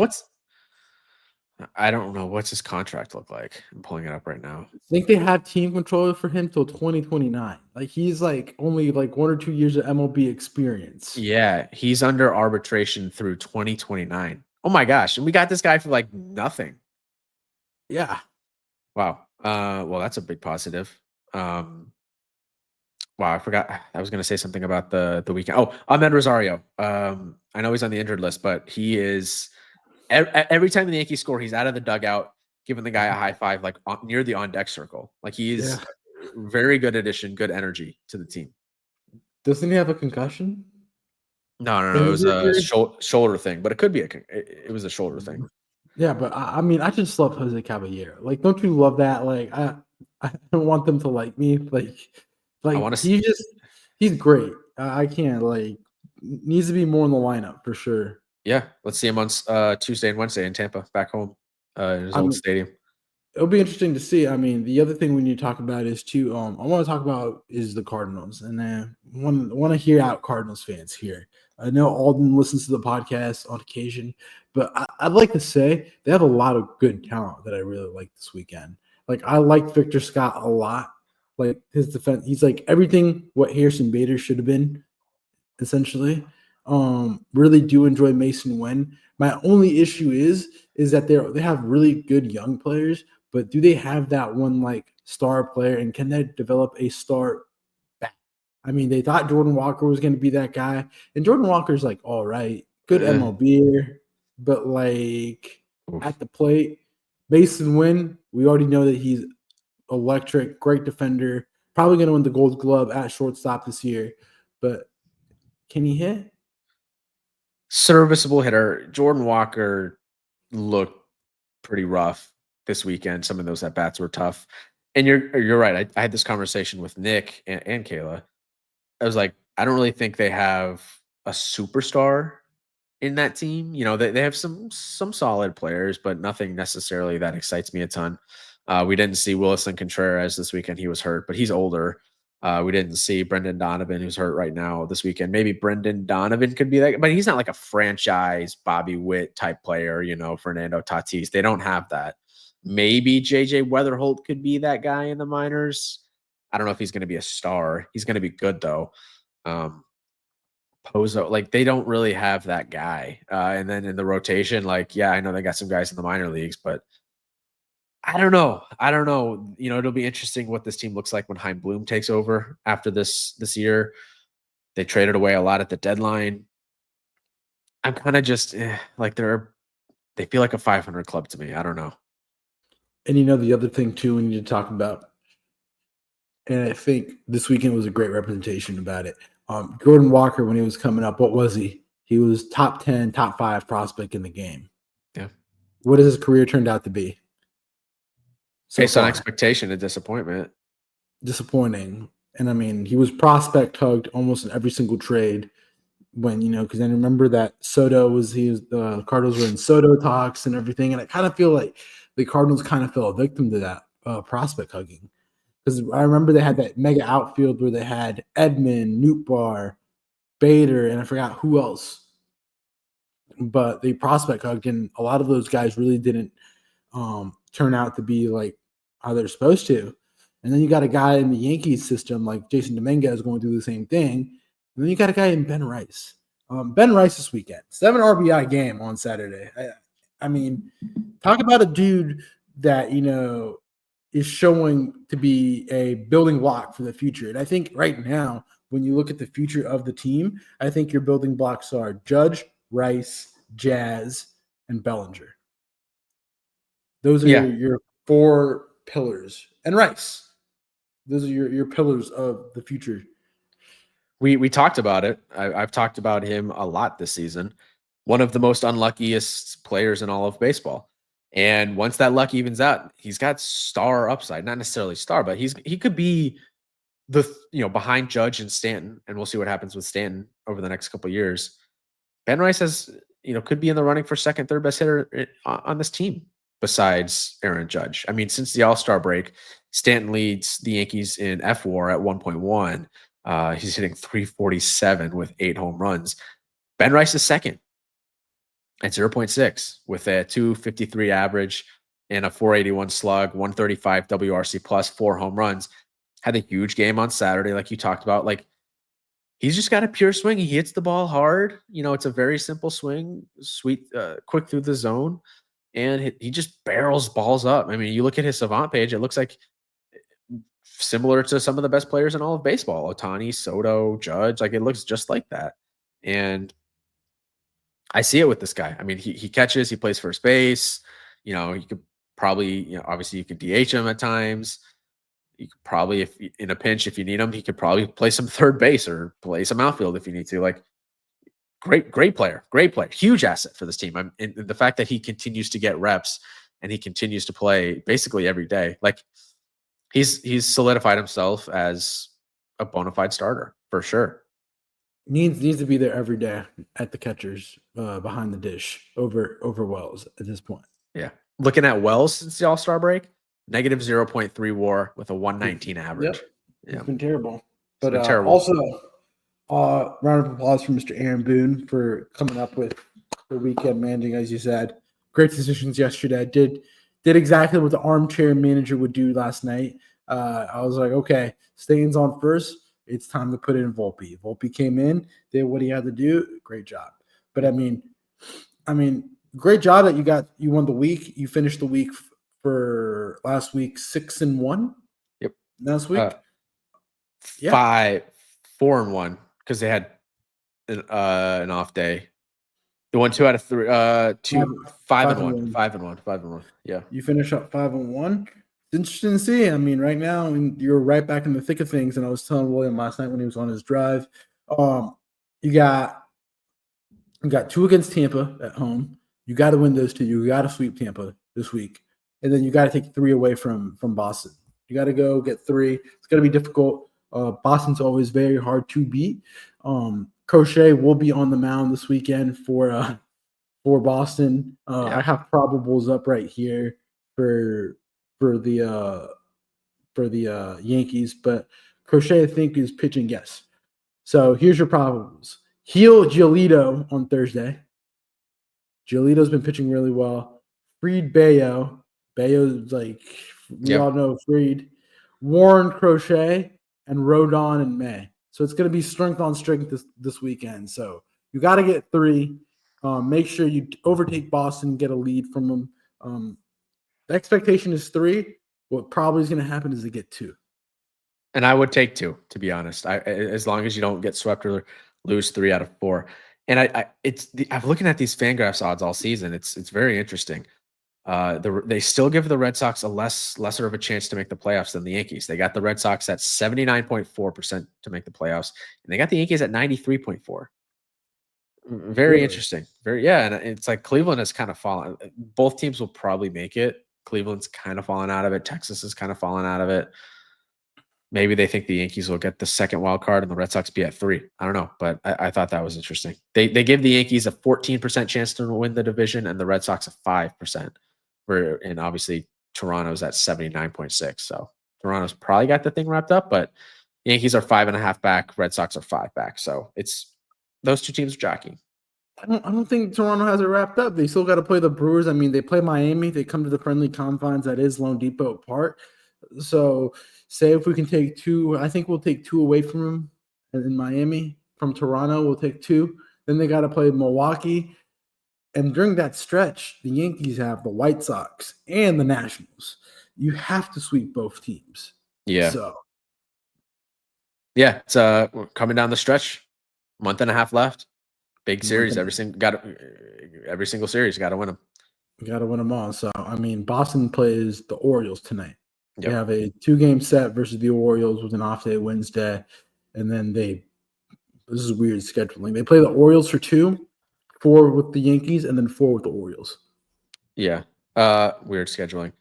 I don't know. What's his contract look like? I'm pulling it up right now. I think they have team control for him till 2029. Like, he's like only like 1 or 2 years of MLB experience. Yeah, he's under arbitration through 2029. Oh my gosh, and we got this guy for like nothing. Yeah. Wow. Well, that's a big positive. Wow, I forgot. I was going to say something about the weekend. Oh, Ahmed Rosario. I know he's on the injured list, but he is every time the Yankees score, he's out of the dugout, giving the guy a high five, like near the on deck circle. Like, he's very good addition, good energy to the team. Doesn't he have a concussion? No. It was a shoulder thing, but it could be it was a shoulder thing. Yeah, but I mean, I just love Jose Caballero. Like, don't you love that? Like, I don't want them to like me. Like he's great. I can't needs to be more in the lineup for sure. Yeah, let's see him on Tuesday and Wednesday in Tampa, back home in his old stadium. It'll be interesting to see. I mean, the other thing we need to talk about is too. I want to talk about is the Cardinals, and I want to hear out Cardinals fans here. I know Alden listens to the podcast on occasion, but I'd like to say they have a lot of good talent that I really like this weekend. Like, I like Victor Scott a lot. Like, his defense, he's like everything what Harrison Bader should have been, essentially. Really do enjoy Mason Wynn. My only issue is that they have really good young players, but do they have that one like star player, and can they develop a star back? I mean, they thought Jordan Walker was going to be that guy, and Jordan Walker's like, all right, good MLB, but like at the plate, Mason Wynn, we already know that he's electric, great defender, probably going to win the Gold Glove at shortstop this year, but can he hit? Serviceable hitter. Jordan Walker looked pretty rough this weekend. Some of those at bats were tough. And you're right. I had this conversation with Nick and Kayla. I was like, I don't really think they have a superstar in that team. You know, they have some solid players, but nothing necessarily that excites me a ton. We didn't see Willison Contreras this weekend. He was hurt, but he's older. We didn't see Brendan Donovan, who's hurt right now this weekend. Maybe Brendan Donovan could be that, but he's not like a franchise Bobby Witt type player, you know, Fernando Tatis. They don't have that. Maybe JJ Weatherholt could be that guy in the minors. I don't know if he's going to be a star. He's going to be good though. Pozo, like they don't really have that guy. And then in the rotation, like, yeah, I know they got some guys in the minor leagues, but I don't know. I don't know. You know, it'll be interesting what this team looks like when Heim Bloom takes over after this year. They traded away a lot at the deadline. I'm kind of just like they feel like a 500 club to me. I don't know. And you know, the other thing too we need to talk about, and I think this weekend was a great representation about it. Jordan Walker, when he was coming up, what was he? He was top 10, top 5 prospect in the game. Yeah. What has his career turned out to be? Based on expectation and disappointment. Disappointing. And I mean, he was prospect hugged almost in every single trade when, you know, because I remember that the Cardinals were in Soto talks and everything. And I kind of feel like the Cardinals kind of fell a victim to that prospect hugging. Because I remember they had that mega outfield where they had Edman, Nootbaar, Bader, and I forgot who else. But they prospect hugged, and a lot of those guys really didn't turn out to be like how they're supposed to. And then you got a guy in the Yankees system like Jason Dominguez going through the same thing. And then you got a guy in Ben Rice. Ben Rice this weekend, 7 RBI game on Saturday. I mean, talk about a dude that, you know, is showing to be a building block for the future. And I think right now, when you look at the future of the team, I think your building blocks are Judge, Rice, Jazz, and Bellinger. Those are your 4 pillars. And Rice. Those are your pillars of the future. We talked about it. I've talked about him a lot this season. One of the most unluckiest players in all of baseball. And once that luck evens out, he's got star upside. Not necessarily star, but he could be behind Judge and Stanton, and we'll see what happens with Stanton over the next couple of years. Ben Rice could be in the running for second, third best hitter on this team besides Aaron Judge. I mean, since the All-Star break, Stanton leads the Yankees in FWAR at 1.1. He's hitting 347 with 8 home runs. Ben Rice is second at 0.6 with a 253 average and a 481 slug, 135 WRC plus, 4 home runs. Had a huge game on Saturday, like you talked about. Like, he's just got a pure swing. He hits the ball hard. You know, it's a very simple swing, sweet, quick through the zone, and he just barrels balls up. I mean, you look at his Savant page, it looks like similar to some of the best players in all of baseball. Ohtani, Soto, Judge. Like, it looks just like that. And I see it with this guy. I mean, he catches, he plays first base. You know, you could probably, obviously you could DH him at times. You could probably, if in a pinch, if you need him, he could probably play some third base or play some outfield if you need to. Like, great player, huge asset for this team. And the fact that he continues to get reps and he continues to play basically every day, like he's solidified himself as a bona fide starter for sure. Needs to be there every day at the catchers behind the dish over Wells at this point. Yeah, looking at Wells since the All-Star break, negative 0.3 WAR with a 119 average. Yep. Yeah, it's been terrible. But terrible. Also, round of applause for Mr. Aaron Boone for coming up with the weekend managing, as you said. Great decisions yesterday. Did exactly what the armchair manager would do last night. I was like, okay, Staines on first. It's time to put in Volpe. Volpe came in, did what he had to do. Great job. But I mean, great job that you won the week. You finished the week for last week 6-1. Yep. Last week, 4-1 because they had an off day. The 1, 2 out of 3, 5-1, 5-1. Yeah. You finish up 5-1. It's interesting to see. I mean, right now you're right back in the thick of things. And I was telling William last night when he was on his drive, you got 2 against Tampa at home. You got to win those 2. You got to sweep Tampa this week, and then you got to take 3 away from Boston. You got to go get 3. It's going to be difficult. Boston's always very hard to beat. Crochet will be on the mound this weekend for Boston. I have probables up right here for the Yankees, but Crochet I think is pitching yes. So here's your probables. Heel Giolito on Thursday. Giolito's been pitching really well. Fried Bayo. Bayo's like we all know Fried. Warren Crochet and Rodon in May. So it's going to be strength on strength this weekend. So you got to get 3. Make sure you overtake Boston, get a lead from them. The expectation is 3. What probably is going to happen is they get 2. And I would take 2, to be honest. As long as you don't get swept or lose 3 out of 4. And I'm looking at these Fangraphs odds all season. It's very interesting. They still give the Red Sox a lesser of a chance to make the playoffs than the Yankees. They got the Red Sox at 79.4% to make the playoffs, and they got the Yankees at 93.4. Very interesting. And it's like Cleveland has kind of fallen. Both teams will probably make it. Cleveland's kind of fallen out of it. Texas is kind of fallen out of it. Maybe they think the Yankees will get the second wild card and the Red Sox be at 3. I don't know, but I thought that was interesting. They give the Yankees a 14% chance to win the division and the Red Sox a 5%. And obviously Toronto's at 79.6. So Toronto's probably got the thing wrapped up, but Yankees are 5.5 back. Red Sox are 5 back. So it's those 2 teams are jockeying. I don't think Toronto has it wrapped up. They still got to play the Brewers. I mean, they play Miami. They come to the friendly confines that is Lone Depot Park. So say if we can take 2, I think we'll take 2 away from them in Miami. From Toronto, we'll take 2. Then they got to play Milwaukee. And during that stretch, the Yankees have the White Sox and the Nationals. You have to sweep both teams. Yeah. So. Yeah, it's coming down the stretch. Month and a half left. Big series. Every single series, got to win them. We got to win them all. So, I mean, Boston plays the Orioles tonight. Yep. They have a 2-game set versus the Orioles with an off day Wednesday. And then this is weird scheduling. They play the Orioles for 2, 4 with the Yankees, and then 4 with the Orioles. Yeah. Weird scheduling.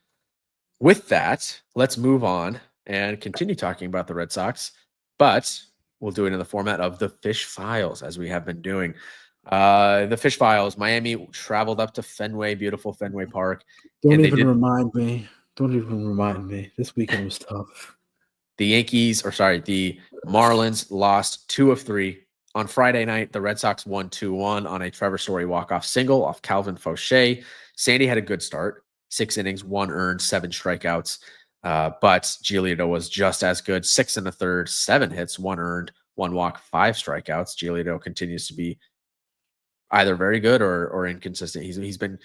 With that, let's move on and continue talking about the Red Sox. But we'll do it in the format of the Fish Files, as we have been doing. The Fish Files, Miami traveled up to Fenway, beautiful Fenway Park. Don't even remind me. This weekend was tough. The Marlins lost 2 of 3. On Friday night, the Red Sox won 2-1 on a Trevor Story walk-off single off Calvin Fauché. Sandy had a good start. 6 innings, 1 earned, 7 strikeouts. But Giolito was just as good. 6 1/3, 7 hits, 1 earned, 1 walk, 5 strikeouts. Giolito continues to be either very good or inconsistent. He's been,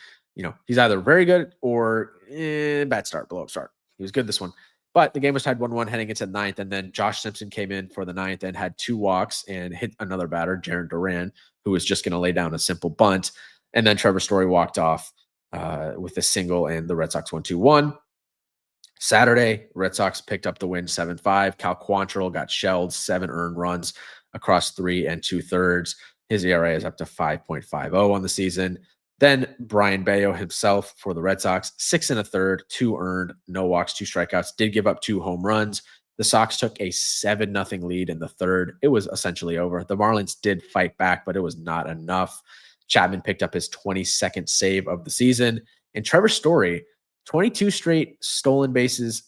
he's either very good or bad start, blow up start. He was good this one. But the game was tied 1-1 heading into the 9th, and then Josh Simpson came in for the 9th and had 2 walks and hit another batter, Jaron Duran, who was just going to lay down a simple bunt. And then Trevor Story walked off with a single, and the Red Sox won 2-1. Saturday, Red Sox picked up the win 7-5. Cal Quantrill got shelled, 7 earned runs across 3 2/3. His ERA is up to 5.50 on the season. Then Brian Bayo himself for the Red Sox, 6 1/3, 2 earned, no walks, 2 strikeouts, did give up 2 home runs. The Sox took a 7-0 lead in the 3rd. It was essentially over. The Marlins did fight back, but it was not enough. Chapman picked up his 22nd save of the season. And Trevor Story, 22 straight stolen bases.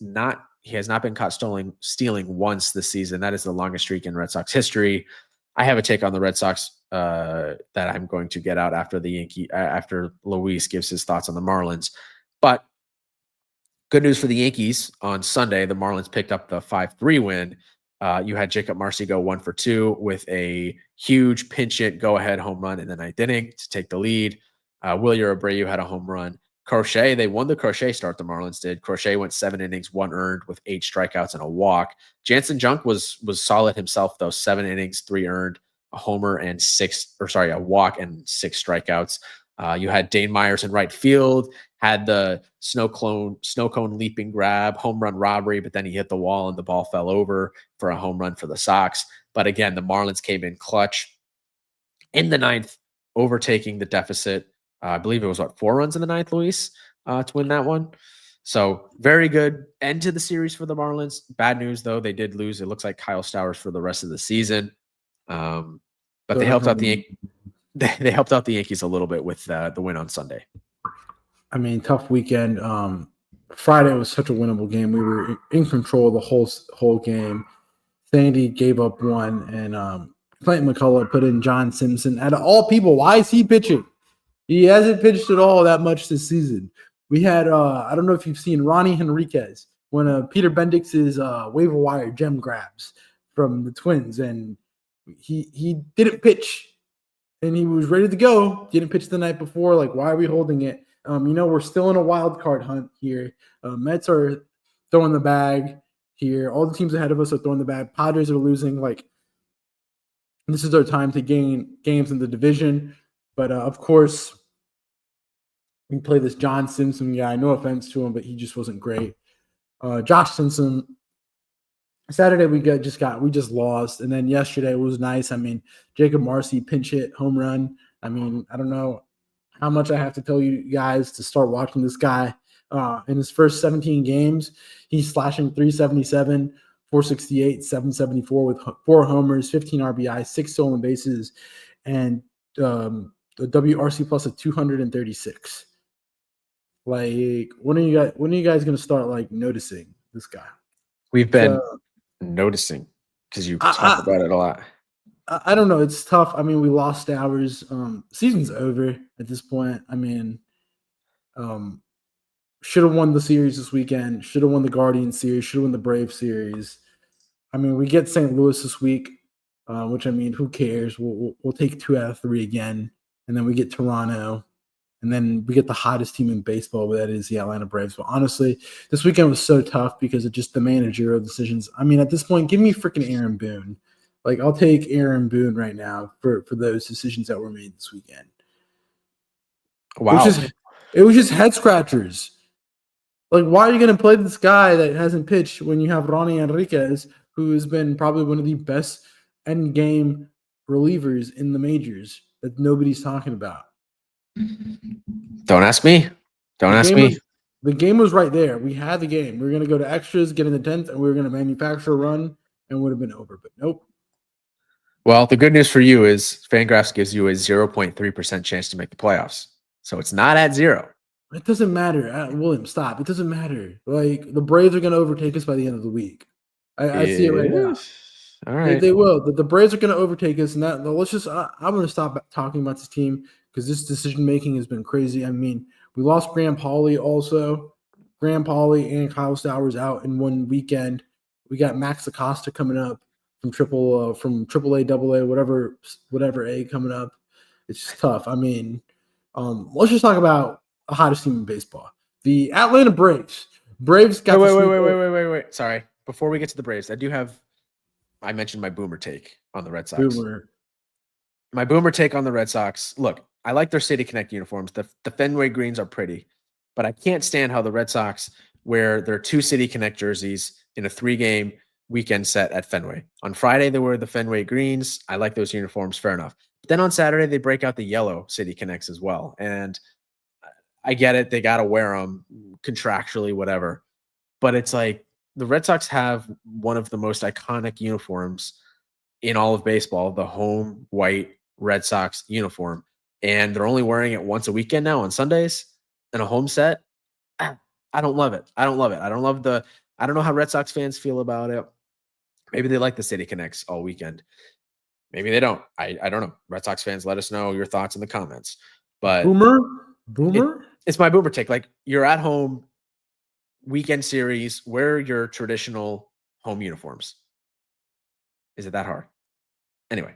He has not been caught stealing once this season. That is the longest streak in Red Sox history. I have a take on the Red Sox that I'm going to get out after after Luis gives his thoughts on the Marlins. But good news for the Yankees on Sunday. The Marlins picked up the 5-3 win. You had Jacob Marcy go 1 for 2 with a huge pinch hit go-ahead home run in the 9th inning to take the lead. Wilyer Abreu had a home run. Crochet, they won the Crochet start, the Marlins did. Crochet went 7 innings, 1 earned with 8 strikeouts and a walk. Jansen Junk was solid himself, though. 7 innings, 3 earned, a homer and a walk and 6 strikeouts. You had Dane Myers in right field, had the snow cone leaping grab, home run robbery, but then he hit the wall and the ball fell over for a home run for the Sox. But again, the Marlins came in clutch in the 9th, overtaking the deficit. I believe it was 4 runs in the 9th, Luis, to win that one. So very good end to the series for the Marlins. Bad news though, they did lose. It looks like Kyle Stowers for the rest of the season. But they helped out the Yankees a little bit with the win on Sunday. I mean, tough weekend. Friday was such a winnable game. We were in control the whole game. Sandy gave up 1, and Clayton McCullough put in John Simpson. Out of all people, why is he pitching? He hasn't pitched at all that much this season. We had, I don't know if you've seen Ronnie Henriquez, one of Peter Bendix's waiver wire gem grabs from the Twins, and he didn't pitch, and he was ready to go. Didn't pitch the night before. Like, why are we holding it? We're still in a wild card hunt here. Mets are throwing the bag here. All the teams ahead of us are throwing the bag. Padres are losing. Like, this is our time to gain games in the division. But, of course, we play this John Simpson guy. No offense to him, but he just wasn't great. Josh Simpson, Saturday we just lost. And then yesterday was nice. I mean, Jacob Marcy pinch hit home run. I mean, I don't know how much I have to tell you guys to start watching this guy. In his first 17 games, he's slashing 377, 468, 774 with 4 homers, 15 RBI, 6 stolen bases, and the WRC plus of 236. Like, when are you guys going to start like noticing this guy? We've been noticing because you talk about it a lot. I don't know. It's tough. I mean, we lost hours. Season's over at this point. I mean, should have won the series this weekend. Should have won the Guardians series. Should have won the Braves series. I mean, we get St. Louis this week, which, I mean, who cares? We'll take 2 out of 3 again, and then we get Toronto, and then we get the hottest team in baseball, that is the Atlanta Braves. But honestly, this weekend was so tough because of just the managerial decisions. I mean, at this point, give me freaking Aaron Boone. Like, I'll take Aaron Boone right now for those decisions that were made this weekend. Wow. It was just head scratchers. Like, why are you going to play this guy that hasn't pitched when you have Ronnie Enriquez, who has been probably one of the best end game relievers in the majors that nobody's talking about? Don't ask me. The game was right there. We had the game. We were going to go to extras, get in the 10th, and we were going to manufacture a run, and would have been over. But nope. Well, the good news for you is Fangraphs gives you a 0.3% chance to make the playoffs. So it's not at 0. It doesn't matter. William, stop. It doesn't matter. Like, the Braves are going to overtake us by the end of the week. I see it right now. All right. They will. The Braves are going to overtake us. And I'm going to stop talking about this team because this decision-making has been crazy. I mean, we lost Graham Pauley also. Graham Pauley and Kyle Stowers out in one weekend. We got Max Acosta coming up from AAA, AA, whatever A coming up. It's just tough. I mean, let's just talk about the hottest team in baseball, the Atlanta Braves. Braves got wait. Sorry. Before we get to the Braves, I mentioned my boomer take on the Red Sox. My boomer take on the Red Sox. Look, I like their City Connect uniforms. The Fenway greens are pretty, but I can't stand how the Red Sox wear their 2 City Connect jerseys in a 3-game weekend set at Fenway. On Friday, they were the Fenway greens. I like those uniforms. Fair enough. But then on Saturday, they break out the yellow City Connects as well. And I get it. They got to wear them contractually, whatever. But it's like the Red Sox have one of the most iconic uniforms in all of baseball, the home white Red Sox uniform. And they're only wearing it once a weekend now on Sundays in a home set. I don't love it. I don't know how Red Sox fans feel about it. Maybe they like the City Connects all weekend. Maybe they don't. I don't know. Red Sox fans, let us know your thoughts in the comments. But Boomer? It's my boomer take. Like, you're at home, weekend series, wear your traditional home uniforms. Is it that hard? Anyway.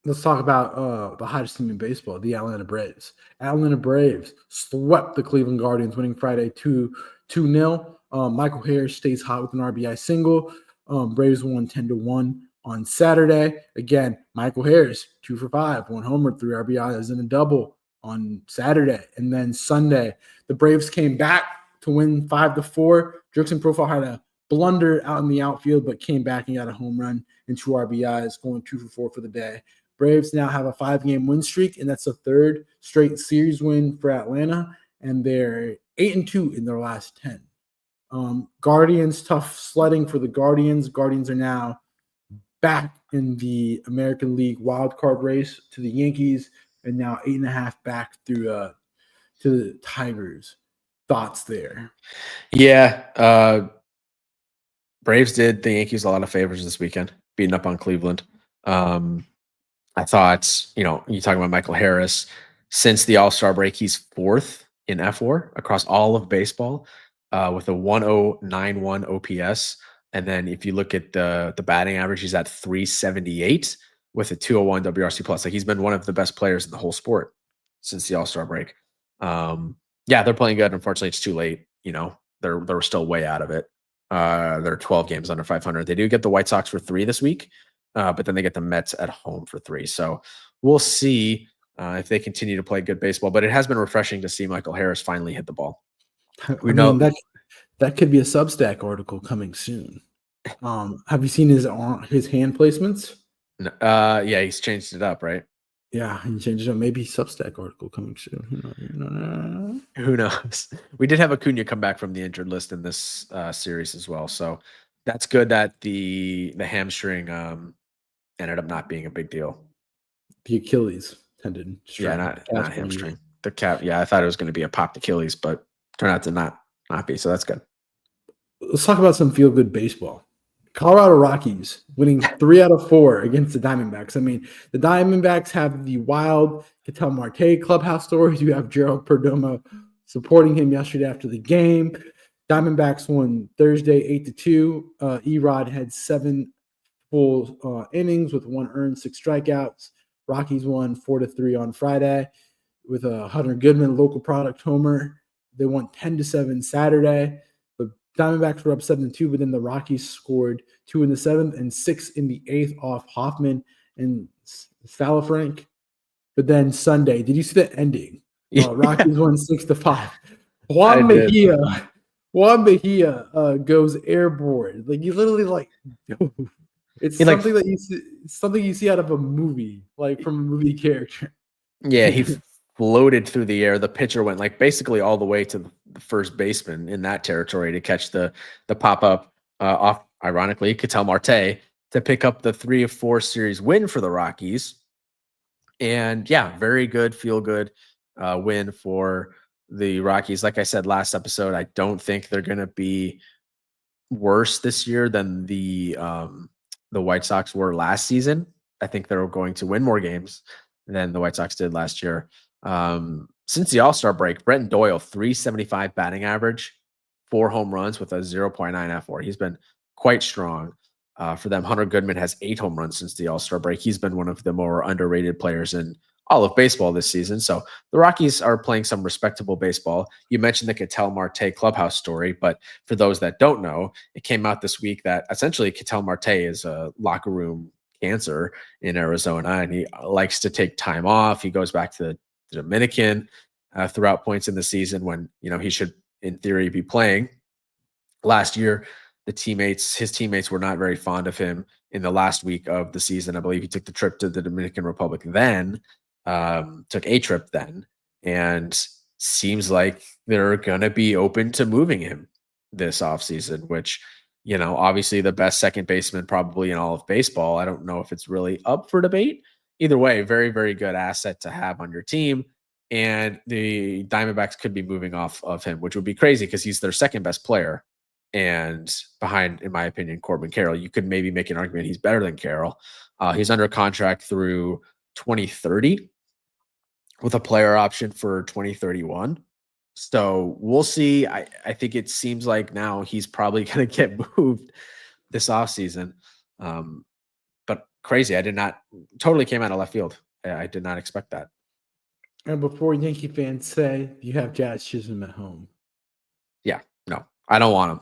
Let's talk about the hottest team in baseball, the Atlanta Braves. Atlanta Braves swept the Cleveland Guardians, winning Friday 2-0. Michael Harris stays hot with an RBI single. Braves won 10-1 on Saturday. Again, Michael Harris 2 for 5, 1 homer, 3 RBIs, and a double on Saturday. And then Sunday, the Braves came back to win 5-4. Jurickson Profile had a blunder out in the outfield, but came back and got a home run and 2 RBIs, going 2 for 4 for the day. Braves now have a 5-game win streak, and that's the third straight series win for Atlanta, and they're 8-2 in their last 10. Guardians, tough sledding for the Guardians. Guardians are now back in the American League wild card race to the Yankees, and now 8.5 back through to the Tigers. Thoughts there? Yeah, Braves did the Yankees a lot of favors this weekend, beating up on Cleveland. I thought, you talk about Michael Harris. Since the All-Star break, he's fourth in F4 across all of baseball with a 1.091 OPS. And then if you look at the batting average, he's at 378 with a 201 WRC plus. Like, he's been one of the best players in the whole sport since the All-Star break. Yeah, they're playing good. Unfortunately, it's too late. They're still way out of it. They're 12 games under 500. They do get the White Sox for 3 this week. But then they get the Mets at home for 3. So we'll see if they continue to play good baseball. But it has been refreshing to see Michael Harris finally hit the ball. I mean, that could be a Substack article coming soon. Have you seen his hand placements? Yeah, he's changed it up, right? Yeah, he changed it up. Maybe Substack article coming soon. Who knows? We did have Acuna come back from the injured list in this series as well. So that's good that the hamstring ended up not being a big deal. The Achilles tendon. Yeah, not hamstring. The cap. Yeah, I thought it was going to be a popped Achilles, but turned out to not be. So that's good. Let's talk about some feel good baseball. Colorado Rockies winning 3 out of 4 against the Diamondbacks. I mean, the Diamondbacks have the wild Ketel Marte clubhouse stories. You have Gerald Perdomo supporting him yesterday after the game. Diamondbacks won Thursday 8-2. Erod had 7 full innings with 1 earned, 6 strikeouts. Rockies won 4-3 on Friday with a Hunter Goodman local product homer. They won 10-7 Saturday. The Diamondbacks were up 7-2, but then the Rockies scored 2 in the 7th and 6 in the 8th off Hoffman and Salafrank. But then Sunday, did you see the ending? Rockies won 6-5. Juan Mejia goes airborne. Like, you literally it's something that you see out of a movie, like from a movie character. Yeah, he floated through the air. The pitcher went basically all the way to the first baseman in that territory to catch the pop-up off, ironically, Ketel Marte to pick up the 3 of 4 series win for the Rockies. And yeah, very good, feel good win for the Rockies. Like I said last episode, I don't think they're going to be worse this year than the White Sox were last season. I think they're going to win more games than the White Sox did last year. Since the All-Star break, Brenton Doyle, 375 batting average, 4 home runs with a 0.9 F4. He's been quite strong for them. Hunter Goodman has 8 home runs since the All-Star break. He's been one of the more underrated players in all of baseball this season. So the Rockies are playing some respectable baseball. You mentioned the Ketel Marte clubhouse story, but for those that don't know, it came out this week that essentially Ketel Marte is a locker room cancer in Arizona, and he likes to take time off. He goes back to the Dominican throughout points in the season when he should, in theory, be playing. Last year, his teammates were not very fond of him in the last week of the season. I believe he took the trip to the Dominican Republic then, took a trip then, and seems like they're going to be open to moving him this offseason, which, obviously the best second baseman probably in all of baseball. I don't know if it's really up for debate. Either way, very, very good asset to have on your team. And the Diamondbacks could be moving off of him, which would be crazy because he's their second best player. And behind, in my opinion, Corbin Carroll. You could maybe make an argument he's better than Carroll. He's under contract through 2030 with a player option for 2031. So we'll see. I think it seems like now he's probably going to get moved this offseason. But crazy. I did not totally came out of left field. I did not expect that. And before Yankee fans say you have Jazz Chisholm at home. Yeah, no, I don't want him.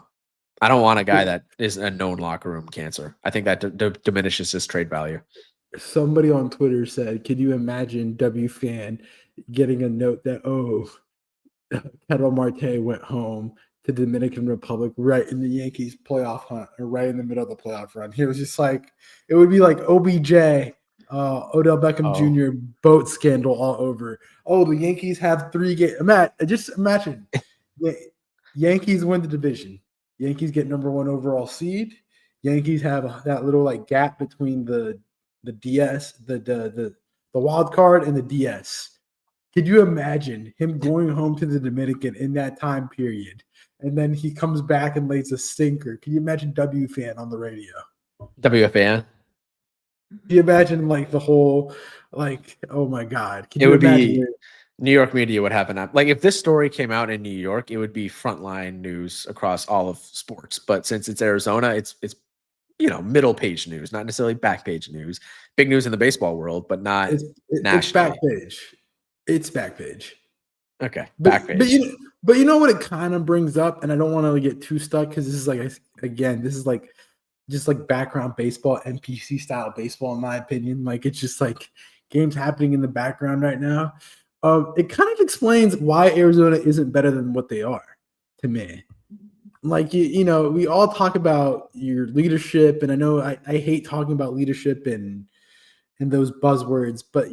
I don't want a guy that is a known locker room cancer. I think that diminishes his trade value. Somebody on Twitter said, "Can you imagine W fan getting a note that Ketel Marte went home to Dominican Republic right in the Yankees playoff hunt or right in the middle of the playoff run?" He was just like, it would be like OBJ, Odell Beckham Jr. boat scandal all over. Oh, the Yankees have 3 games. Just imagine, Yankees win the division. Yankees get number 1 overall seed. Yankees have that little like gap between the DS, the wild card and the DS. Could you imagine him going home to the Dominican in that time period? And then he comes back and lays a stinker. Can you imagine W fan on the radio? WFAN? Can you imagine like the whole, like, oh my God. Can it you would imagine be New York media would have an like if this story came out in New York, it would be frontline news across all of sports. But since it's Arizona, it's middle page news, not necessarily back page news. Big news in the baseball world, but not it's back nationally. page. It's back page. Okay, back page. But you know what it kind of brings up, and I don't want to get too stuck because this is like, again, this is like just like background baseball, NPC style baseball, in my opinion. Like it's just like games happening in the background right now. It kind of explains why Arizona isn't better than what they are to me. Like, we all talk about your leadership, and I know I hate talking about leadership and those buzzwords, but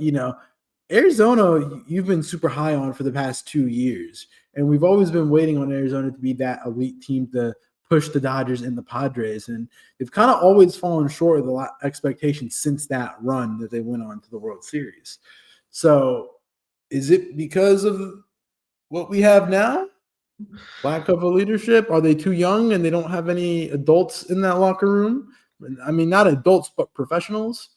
Arizona, you've been super high on for the past 2 years, and we've always been waiting on Arizona to be that elite team to push the Dodgers and the Padres, and they've kind of always fallen short of the expectations since that run that they went on to the World Series. So is it because of what we have now? Lack of a leadership? Are they too young and they don't have any adults in that locker room? I mean, not adults, but professionals.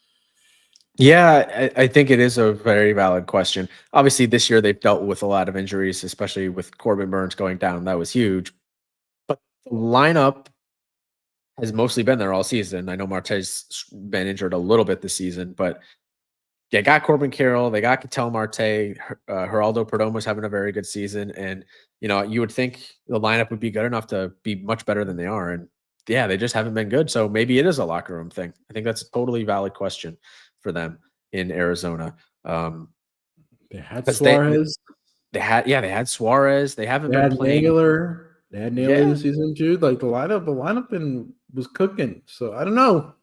Yeah, I think it is a very valid question. Obviously, this year they've dealt with a lot of injuries, especially with Corbin Burns going down. That was huge. But the lineup has mostly been there all season. I know Marte's been injured a little bit this season, but they got Corbin Carroll, they got Ketel Marte, Geraldo Perdomo's having a very good season, and you would think the lineup would be good enough to be much better than they are, and yeah, they just haven't been good. So maybe it is a locker room thing. I think that's a totally valid question for them in Arizona. They had 'Cause Suarez. they had Suarez. They haven't They been had playing. Naylor. They had Naylor Yeah. this season too. Like the lineup was cooking. So I don't know.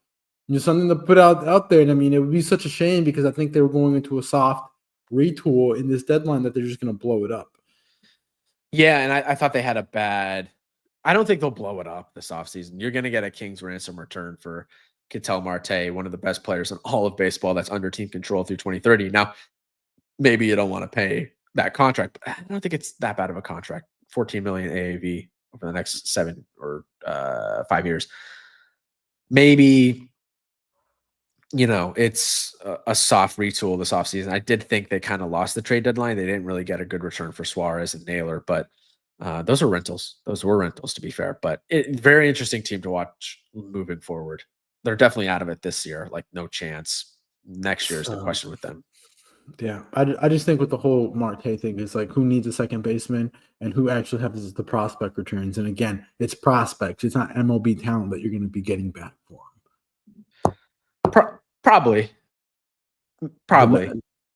Just something to put out there. And I mean, it would be such a shame because I think they were going into a soft retool in this deadline that they're just going to blow it up. Yeah, and I thought they had a bad. I don't think they'll blow it up this offseason. You're going to get a king's ransom return for Ketel Marte, one of the best players in all of baseball that's under team control through 2030. Now, maybe you don't want to pay that contract, but I don't think it's that bad of a contract. 14 million AAV over the next 7 or 5 years. Maybe it's a soft retool this offseason. I did think they kind of lost the trade deadline. They didn't really get a good return for Suarez and Naylor, but those are rentals. Those were rentals, to be fair. But very interesting team to watch moving forward. They're definitely out of it this year. Like, no chance. Next year is the question with them. Yeah, I just think with the whole Marte thing is like who needs a second baseman and who actually has the prospect returns. And again, it's prospects. It's not MLB talent that you're going to be getting back for them. Probably.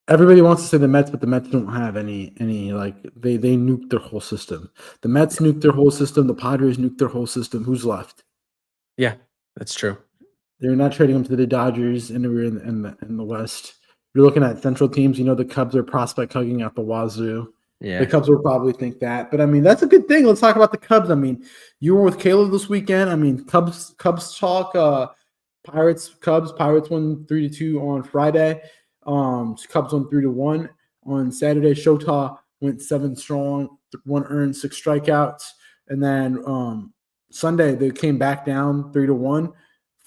Everybody wants to say the Mets, but the Mets don't have any like they nuked their whole system. The Mets nuked their whole system. The Padres nuked their whole system. Who's left? Yeah, that's true. They're not trading them to the Dodgers and we're in the West. You're looking at Central teams. The Cubs are prospect hugging out the wazoo. Yeah. The Cubs will probably think that. But, I mean, that's a good thing. Let's talk about the Cubs. I mean, you were with Caleb this weekend. I mean, Cubs talk. Pirates won 3-2 on Friday. Cubs won 3-1 on Saturday. Shota went 7 strong, 1 earned, 6 strikeouts. And then Sunday they came back down 3-1,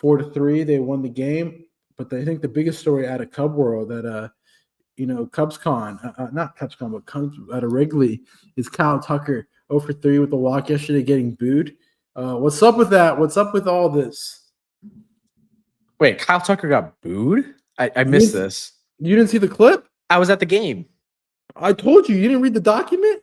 4-3. They won the game. But I think the biggest story out of Cub world that CubsCon, not CubsCon, but Cubs out of Wrigley is Kyle Tucker 0-for-3 with a walk yesterday, getting booed. What's up with that? What's up with all this? Wait, Kyle Tucker got booed? I You missed didn't, this. you didn't see the clip? I was at the game. I told you didn't read the document.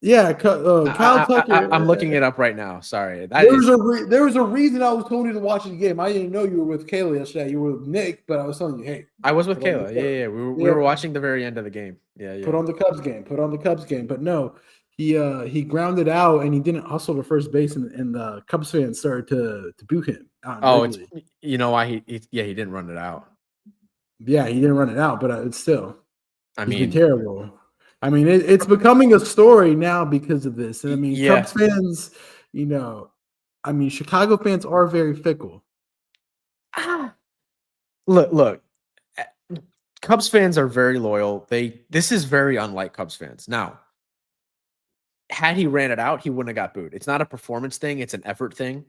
Yeah, Kyle I'm looking Tucker. it up right now. Sorry. That There is was a reason I was told you to watch the game. I didn't know you were with Kayla yesterday. You were with Nick, but I was telling you, hey, I was with put on the Kayla. Yeah. We yeah, were watching the very end of the game. Yeah. put on the Cubs game. Put on the Cubs game. But no, he grounded out and he didn't hustle to first base, and the Cubs fans started to boo him out in Oh, it's Wrigley. you know why he didn't run it out. Yeah, he didn't run it out, but it's still I he's been mean, terrible. I mean, it's becoming a story now because of this. And I mean, yeah. Cubs fans, I mean, Chicago fans are very fickle. Look. Cubs fans are very loyal. This is very unlike Cubs fans. Now, had he ran it out, he wouldn't have got booed. It's not a performance thing, it's an effort thing.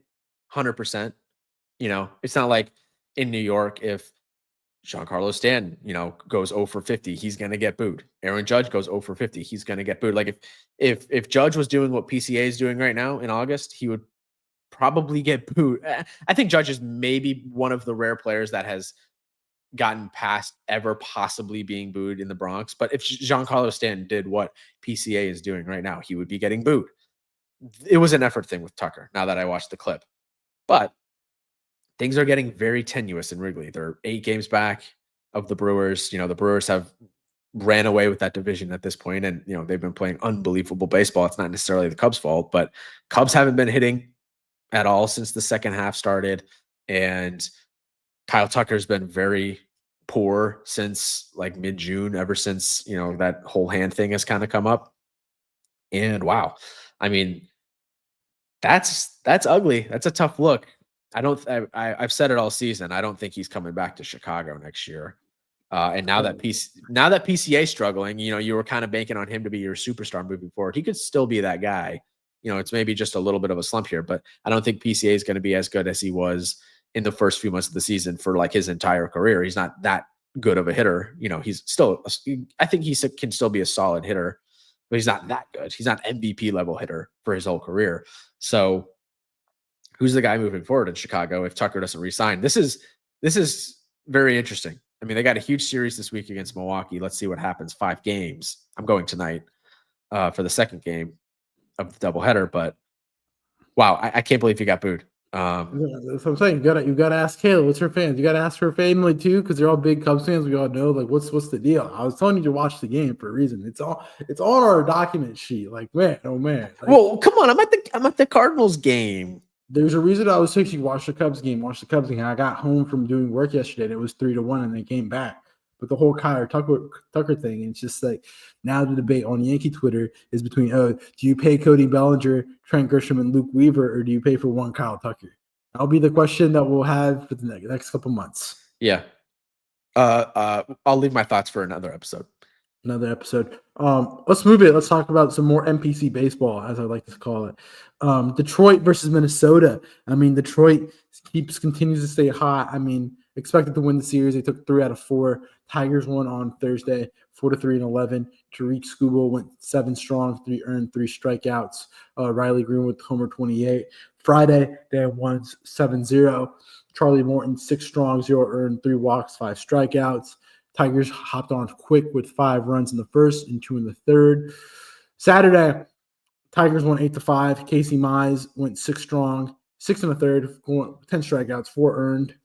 100%. It's not like in New York if Giancarlo Stanton, goes 0 for 50, he's going to get booed. Aaron Judge goes 0 for 50, he's going to get booed. Like if Judge was doing what PCA is doing right now in August, he would probably get booed. I think Judge is maybe one of the rare players that has gotten past ever possibly being booed in the Bronx. But if Giancarlo Stanton did what PCA is doing right now, he would be getting booed. It was an effort thing with Tucker, now that I watched the clip. But things are getting very tenuous in Wrigley. They're 8 games back of the Brewers. The Brewers have ran away with that division at this point, and they've been playing unbelievable baseball. It's not necessarily the Cubs' fault, but Cubs haven't been hitting at all since the second half started, and Kyle Tucker's been very poor since like mid-June, ever since that whole hand thing has kind of come up. And wow, I mean, that's ugly. That's a tough look. I've said it all season. I don't think he's coming back to Chicago next year. And now that PCA is struggling, you were kind of banking on him to be your superstar moving forward. He could still be that guy. It's maybe just a little bit of a slump here, but I don't think PCA is going to be as good as he was in the first few months of the season for like his entire career. He's not that good of a hitter. He's still, I think he can still be a solid hitter, but he's not that good. He's not MVP level hitter for his whole career. So who's the guy moving forward in Chicago if Tucker doesn't resign? This is very interesting. I mean, they got a huge series this week against Milwaukee. Let's see what happens. 5 games. I'm going tonight for the second game of the doubleheader, but wow, I can't believe he got booed. That's what I'm saying. You gotta ask Kayla, what's her fans? You gotta ask her family too, because they're all big Cubs fans. We all know like what's the deal. I was telling you to watch the game for a reason. It's on our document sheet. Like, man, oh man. Like, well, come on, I'm at the Cardinals game. There's a reason I was texting, watch the Cubs game. I got home from doing work yesterday and it was 3-1 and they came back. But the whole Kyle Tucker thing, it's just like now the debate on Yankee Twitter is between, do you pay Cody Bellinger, Trent Grisham, and Luke Weaver, or do you pay for one Kyle Tucker? That'll be the question that we'll have for the next couple months. Yeah. I'll leave my thoughts for another episode. Let's move it. Let's talk about some more NPC baseball, as I like to call it. Detroit versus Minnesota. I mean, Detroit continues to stay hot. I mean, expected to win the series. They took 3 out of 4. Tigers won on Thursday, 4-3 and 11. Tariq Skubal went 7 strong, 3 earned, 3 strikeouts. Riley Greenwood homer 28. Friday they won 7-0. Charlie Morton 6 strong, 0 earned, 3 walks, 5 strikeouts. Tigers hopped on quick with 5 runs in the first and 2 in the third. Saturday, Tigers won 8-5. Casey Mize went 6 strong, 6 in the third, 10 strikeouts, 4 earned.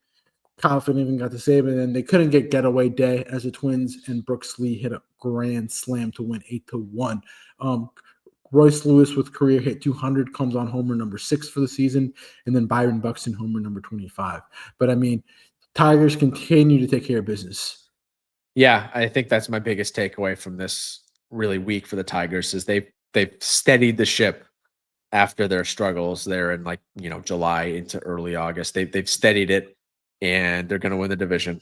Kyle Finnegan got to save it, and they couldn't get getaway day as the Twins and Brooks Lee hit a grand slam to win 8-1. Royce Lewis with career hit 200 comes on homer number 6 for the season, and then Byron Buxton homer number 25. But I mean, Tigers continue to take care of business. Yeah, I think that's my biggest takeaway from this really week for the Tigers is they've steadied the ship after their struggles there in July into early August. They've steadied it, and they're going to win the division.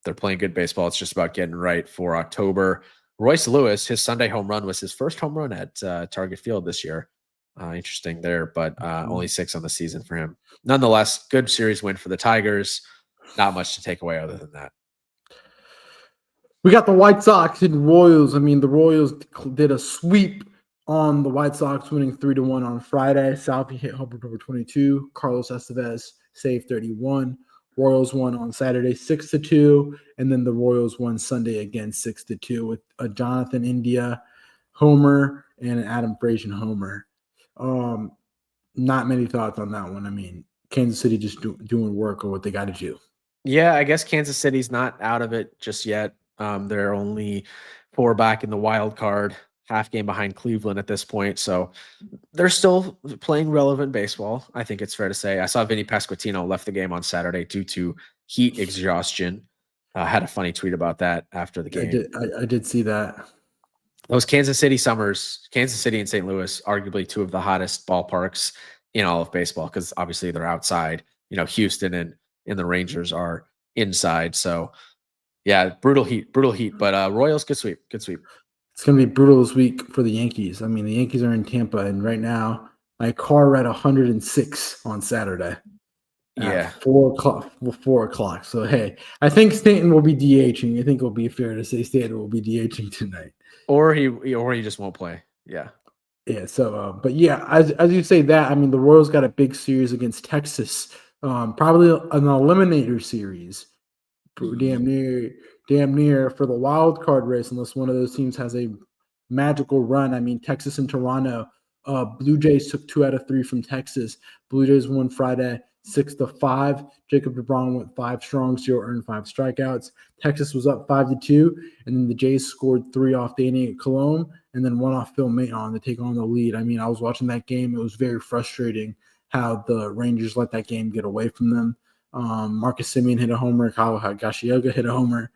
They're playing good baseball. It's just about getting right for October. Royce Lewis, his Sunday home run was his first home run at Target Field this year. Interesting there, but only 6 on the season for him. Nonetheless, good series win for the Tigers. Not much to take away other than that. We got the White Sox and Royals. I mean, the Royals did a sweep on the White Sox, winning 3-1 on Friday. Salvi hit homer number 22. Carlos Estevez save 31. Royals won on Saturday 6-2, and then the Royals won Sunday again 6-2 with a Jonathan India homer and an Adam Frazier homer. Not many thoughts on that one. I mean, Kansas City just doing work or what they got to do. Yeah, I guess Kansas City's not out of it just yet. They're only 4 back in the wild card, half game behind Cleveland at this point. So they're still playing relevant baseball. I think it's fair to say. I saw Vinny Pasquantino left the game on Saturday due to heat exhaustion. Had a funny tweet about that after the game. I did see that. Those Kansas City summers, Kansas City and St. Louis, arguably 2 of the hottest ballparks in all of baseball because obviously they're outside. Houston and the Rangers are inside. So, yeah, brutal heat. But Royals, good sweep. It's going to be brutal this week for the Yankees. I mean, the Yankees are in Tampa, and right now my car read 106 on Saturday. Yeah, 4 o'clock. So hey, I think Stanton will be DHing. I think it'll be fair to say Stanton will be DHing tonight, or he just won't play. Yeah. So, but yeah, as you say that, I mean, the Royals got a big series against Texas, probably an eliminator series, damn near for the wild card race, unless one of those teams has a magical run. I mean, Texas and Toronto. Blue Jays took 2 out of 3 from Texas. Blue Jays won Friday 6-5. Jacob DeGrom went 5 strong, 0 earned, 5 strikeouts. Texas was up 5-2, and then the Jays scored 3 off Danny Colon and then 1 off Phil Maton to take on the lead. I mean, I was watching that game. It was very frustrating how the Rangers let that game get away from them. Marcus Semien hit a homer. Kyle Higashioka hit a homer.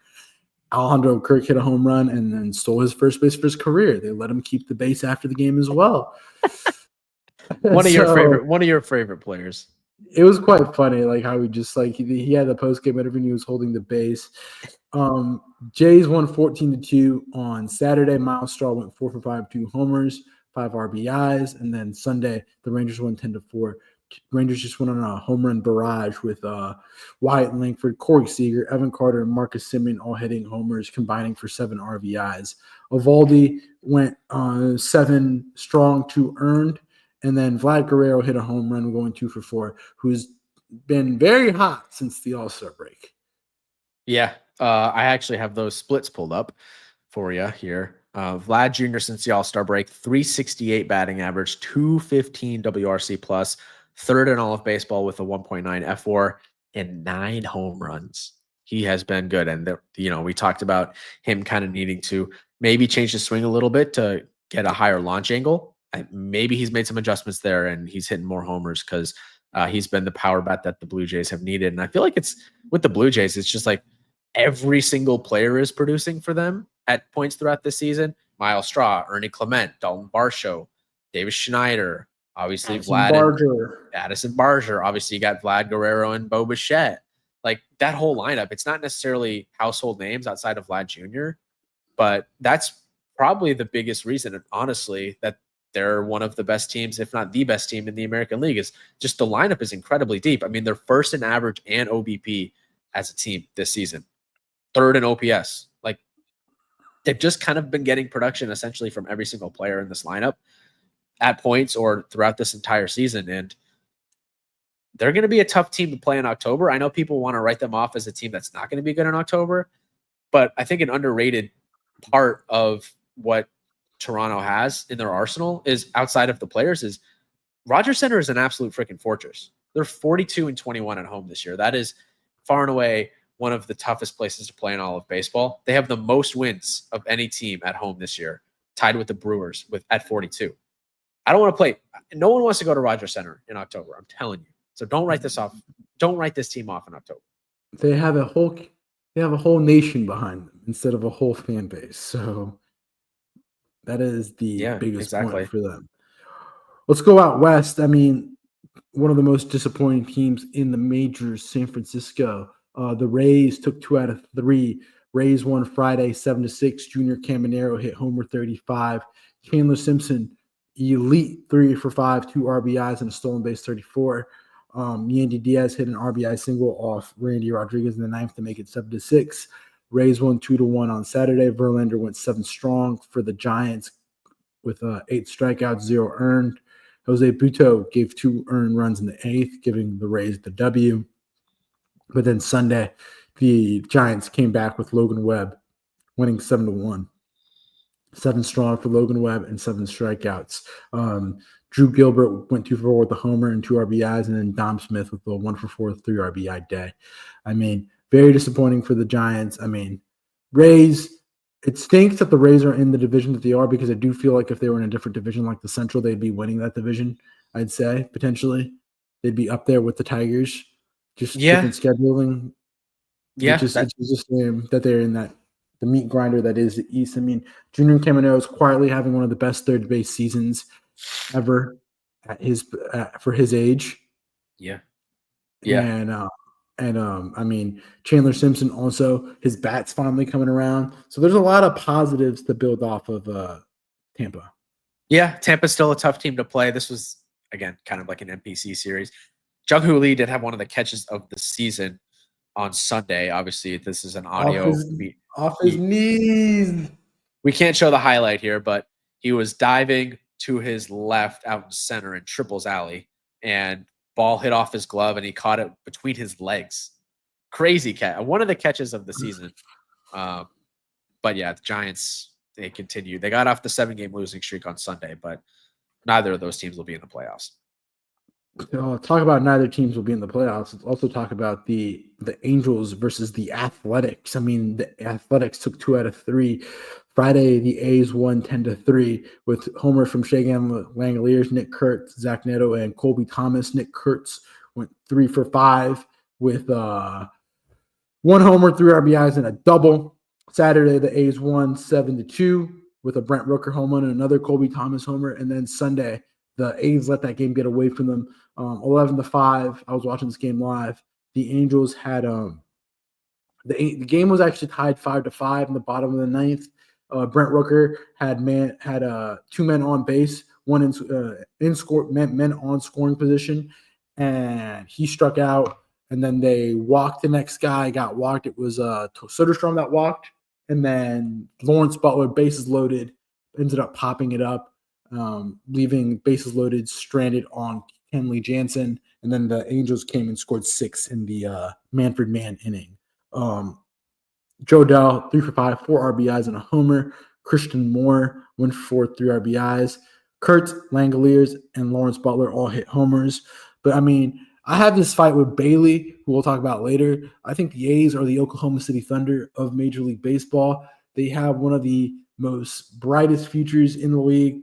Alejandro Kirk hit a home run and then stole his first base for his career. They let him keep the base after the game as well. One of your favorite players. It was quite funny, like how he just he had the post game interview and he was holding the base. Jays won 14-2 on Saturday. Miles Straw went 4 for 5, 2 homers, 5 RBIs, and then Sunday the Rangers won 10-4. Rangers just went on a home run barrage with Wyatt Langford, Corey Seager, Evan Carter, and Marcus Semien all hitting homers, combining for 7 RBIs. Evaldi went 7 strong, 2 earned, and then Vlad Guerrero hit a home run going 2 for 4, who's been very hot since the All-Star break. Yeah, I actually have those splits pulled up for you here. Vlad Jr. since the All-Star break, 368 batting average, 215 WRC plus, 3rd in all of baseball with a 1.9 F4 and 9 home runs. He has been good. And, we talked about him kind of needing to maybe change his swing a little bit to get a higher launch angle. And maybe he's made some adjustments there and he's hitting more homers because he's been the power bat that the Blue Jays have needed. And I feel like it's with the Blue Jays, it's just like every single player is producing for them at points throughout this season. Miles Straw, Ernie Clement, Dalton Varsho, Davis Schneider, obviously Addison Barger. Obviously, you got Vlad Guerrero and Bo Bichette. Like that whole lineup, it's not necessarily household names outside of Vlad Jr., but that's probably the biggest reason, honestly, that they're one of the best teams, if not the best team in the American League, is just the lineup is incredibly deep. I mean, they're 1st in average and OBP as a team this season, 3rd in OPS. Like they've just kind of been getting production essentially from every single player in this lineup at points or throughout this entire season. And they're going to be a tough team to play in October. I know people want to write them off as a team that's not going to be good in October, but I think an underrated part of what Toronto has in their arsenal is outside of the players is Rogers Center is an absolute freaking fortress. They're 42-21 at home this year. That is far and away one of the toughest places to play in all of baseball. They have the most wins of any team at home this year, tied with the Brewers at 42. I don't want to play. No one wants to go to Rogers Center in October. I'm telling you. So don't write this off. Don't write this team off in October. They have a whole nation behind them instead of a whole fan base. So that is the biggest point for them. Let's go out west. I mean, one of the most disappointing teams in the majors, San Francisco. The Rays took 2 out of 3. Rays won Friday 7-6. Junior Caminero hit homer 35. Chandler Simpson, elite 3 for 5, 2 RBIs and a stolen base 34. Yandy Diaz hit an RBI single off Randy Rodriguez in the 9th to make it 7-6. Rays won 2-1 on Saturday. Verlander went 7 strong for the Giants with 8 strikeouts, 0 earned. Jose Butto gave 2 earned runs in the 8th, giving the Rays the W. But then Sunday, the Giants came back with Logan Webb winning 7-1. 7 strong for Logan Webb and 7 strikeouts. Drew Gilbert went 2-for-4 with a homer and 2 RBIs, and then Dom Smith with a 1-for-4, 3 RBI day. I mean, very disappointing for the Giants. I mean, Rays, it stinks that the Rays are in the division that they are, because I do feel like if they were in a different division like the Central, they'd be winning that division, I'd say, potentially. They'd be up there with the Tigers. Just different scheduling. Yeah. It's just that they're in that the meat grinder that is the East. I mean, Junior Camino is quietly having one of the best third base seasons ever at for his age. Yeah. And I mean, Chandler Simpson also, his bat's finally coming around. So there's a lot of positives to build off of Tampa. Yeah, Tampa's still a tough team to play. This was, again, kind of like an NPC series. Jung-Hoo Lee did have one of the catches of the season on Sunday. Obviously, this is an audio. Off his knees. We can't show the highlight here, but he was diving to his left out in center in Triples Alley, and ball hit off his glove, and he caught it between his legs. Crazy catch. One of the catches of the season. But yeah, the Giants, they continue. They got off the 7-game losing streak on Sunday, but neither of those teams will be in the playoffs. Talk about neither teams will be in the playoffs. Let's also talk about the Angels versus the Athletics. I mean, the Athletics took 2 out of 3. Friday, the A's won 10-3 with homers from Shea Langoliers, Nick Kurtz, Zach Neto, and Colby Thomas. Nick Kurtz went 3 for 5 with 1 homer, 3 RBIs, and a double. Saturday, the A's won 7-2 with a Brent Rooker home run and another Colby Thomas homer. And then Sunday, the A's let that game get away from them, 11-5. I was watching this game live. The Angels had the game was actually tied 5-5 in the bottom of the 9th. Brent Rooker had 2 men on base, one men on scoring position, and he struck out. And then they walked the next guy, got walked. It was Soderstrom that walked, and then Lawrence Butler, bases loaded, ended up popping it up, leaving bases loaded, stranded on Kenley Jansen. And then the Angels came and scored 6 in the Manfred man inning. Joe Dell, 3 for 5, 4 RBIs and a homer. Christian Moore, 1 for 4, 3 RBIs. Kurtz, Langoliers, and Lawrence Butler all hit homers. But, I mean, I have this fight with Bailey, who we'll talk about later. I think the A's are the Oklahoma City Thunder of Major League Baseball. They have one of the most brightest futures in the league.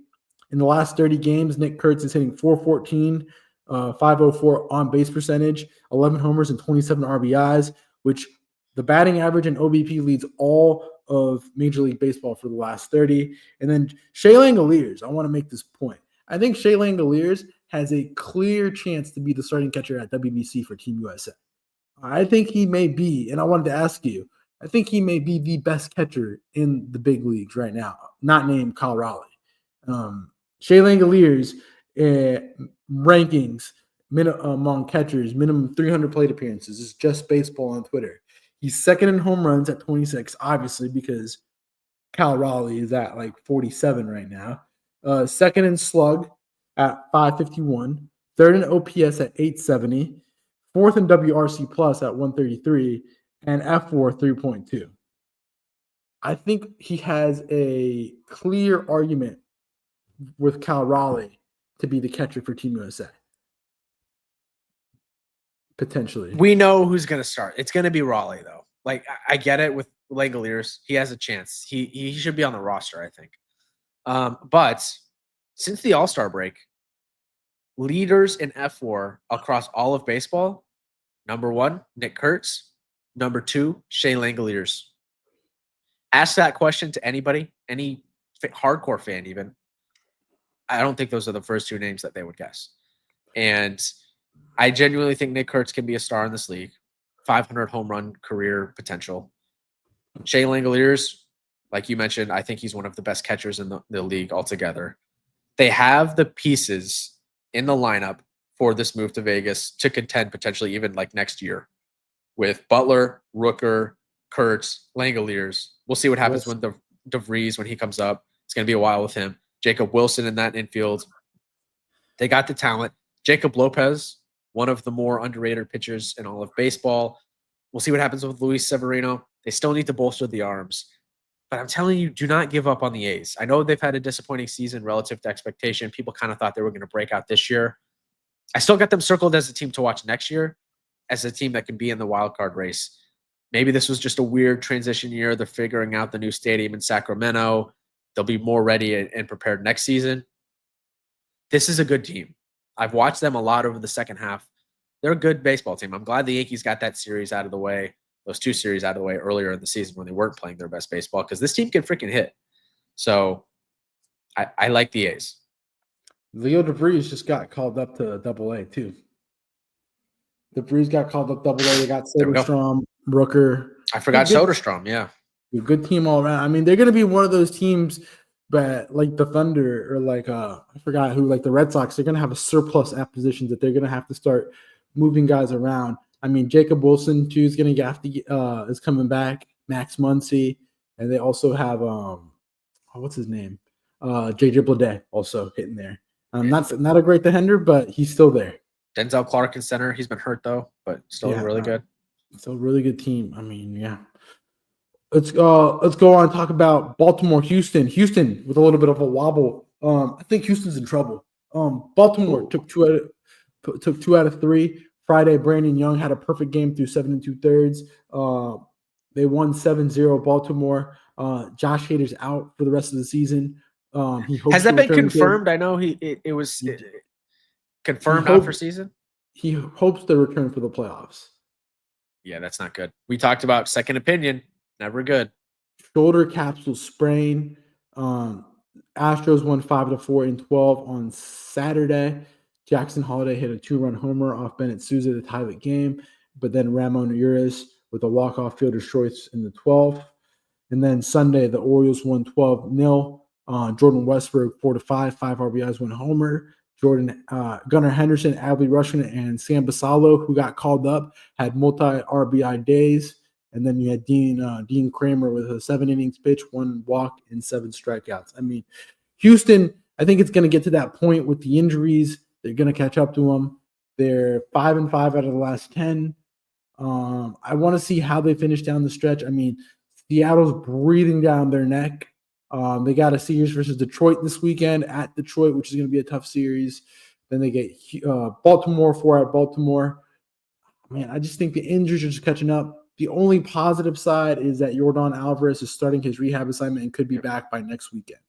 In the last 30 games, Nick Kurtz is hitting 414, 504 on base percentage, 11 homers, and 27 RBIs, which the batting average and OBP leads all of Major League Baseball for the last 30. And then Shea Langoliers, I want to make this point. I think Shea Langoliers has a clear chance to be the starting catcher at WBC for Team USA. I think he may be, and I wanted to ask you, I think he may be the best catcher in the big leagues right now, not named Kyle Raleigh. Shea Langoliers rankings among catchers, minimum 300 plate appearances. It's just baseball on Twitter. He's second in home runs at 26, obviously, because Kyle Raleigh is at like 47 right now. Second in slug at 551. Third in OPS at 870. Fourth in WRC plus at 133. And F4 3.2. I think he has a clear argument with Kyle Raleigh to be the catcher for Team USA. Potentially. We know who's going to start. It's going to be Raleigh, though. Like, I get it with Langoliers. He has a chance. He should be on the roster, I think. But since the All-Star break, leaders in F4 across all of baseball, number 1, Nick Kurtz. Number 2, Shea Langoliers. Ask that question to anybody, any hardcore fan even. I don't think those are the first 2 names that they would guess. And I genuinely think Nick Kurtz can be a star in this league. 500 home run career potential. Shea Langoliers, like you mentioned, I think he's one of the best catchers in the league altogether. They have the pieces in the lineup for this move to Vegas to contend potentially even like next year with Butler, Rooker, Kurtz, Langoliers. We'll see what happens when DeVries, when he comes up. It's going to be a while with him. Jacob Wilson in that infield. They got the talent. Jacob Lopez, one of the more underrated pitchers in all of baseball. We'll see what happens with Luis Severino. They still need to bolster the arms. But I'm telling you, do not give up on the A's. I know they've had a disappointing season relative to expectation. People kind of thought they were going to break out this year. I still got them circled as a team to watch next year, as a team that can be in the wild card race. Maybe this was just a weird transition year. They're figuring out the new stadium in Sacramento. They'll be more ready and prepared next season. This is a good team. I've watched them a lot over the second half. They're a good baseball team. I'm glad the Yankees got that series out of the way, those two series out of the way earlier in the season when they weren't playing their best baseball, because this team can freaking hit. So I like the A's. Leo DeVries just got called up to Double-A too. DeVries got called up Double-A. They got Soderstrom, Rooker. I forgot Soderstrom. Yeah, good team all around. I mean, they're going to be one of those teams, but like the Thunder or like I forgot who, like the Red Sox, they're going to have a surplus at positions that they're going to have to start moving guys around. I mean, Jacob Wilson too is going to have to is coming back. Max Muncy, and they also have what's his name? JJ Bleday also hitting there. Not a great defender, but he's still there. Denzel Clark in center. He's been hurt though, but still really good. Still a really good team. I mean, yeah. Let's go on and talk about Baltimore, Houston. Houston with a little bit of a wobble. I think Houston's in trouble. Baltimore took two out of three. Friday, Brandon Young had a perfect game through 7 2/3. They won 7-0 Baltimore. Josh Hader's out for the rest of the season. Has that been confirmed? I know it was confirmed out for season. He hopes to return for the playoffs. Yeah, that's not good. We talked about second opinion. Never good. Shoulder capsule sprain. Astros won 5-4 in 12 on Saturday. Jackson Holiday hit a 2-run homer off Bennett Sousa to tie the game, but then Ramon Urias with a walk-off fielder's choice in the 12th. And then Sunday, the Orioles won 12-0. Jordan Westbrook 4-5, 5 RBIs, 1 homer. Gunnar Henderson, Adley Rutschman, and Sam Basallo, who got called up, had multi-RBI days. And then you had Dean Kramer with a 7 innings pitch, 1 walk, and 7 strikeouts. I mean, Houston, I think it's going to get to that point with the injuries. They're going to catch up to them. They're 5-5 out of the last 10. I want to see how they finish down the stretch. I mean, Seattle's breathing down their neck. They got a series versus Detroit this weekend at Detroit, which is going to be a tough series. Then they get Baltimore, 4 at Baltimore. Man, I just think the injuries are just catching up. The only positive side is that Yordan Alvarez is starting his rehab assignment and could be back by next weekend.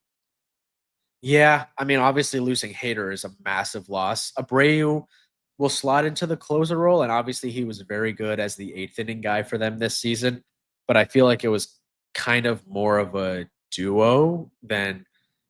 Yeah, I mean, obviously losing Hader is a massive loss. Abreu will slot into the closer role, and obviously he was very good as the 8th inning guy for them this season. But I feel like it was kind of more of a duo than,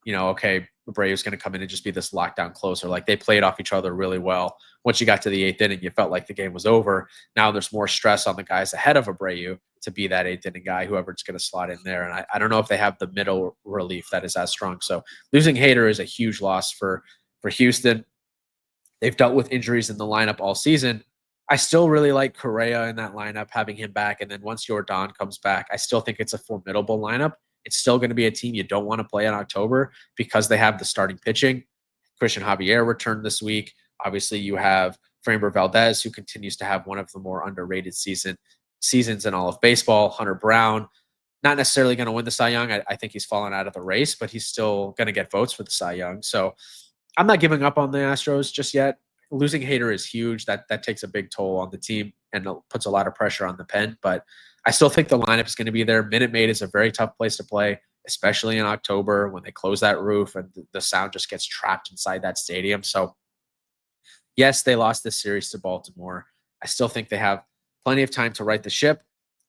okay, Abreu's going to come in and just be this lockdown closer. Like they played off each other really well. Once you got to the 8th inning, you felt like the game was over. Now there's more stress on the guys ahead of Abreu to be that 8th inning guy, whoever's going to slot in there. And I don't know if they have the middle relief that is as strong. So losing Hader is a huge loss for Houston. They've dealt with injuries in the lineup all season. I still really like Correa in that lineup, having him back. And then once Yordan comes back, I still think it's a formidable lineup. It's still going to be a team you don't want to play in October because they have the starting pitching. Christian Javier returned this week. Obviously, you have Framber Valdez, who continues to have one of the more underrated seasons in all of baseball. Hunter Brown, not necessarily going to win the Cy Young. I think he's fallen out of the race, but he's still going to get votes for the Cy Young. So I'm not giving up on the Astros just yet. Losing Hader is huge. That takes a big toll on the team and puts a lot of pressure on the pen. But I still think the lineup is going to be there. Minute Maid is a very tough place to play, especially in October when they close that roof and the sound just gets trapped inside that stadium. So, yes, they lost this series to Baltimore. I still think they have plenty of time to right the ship.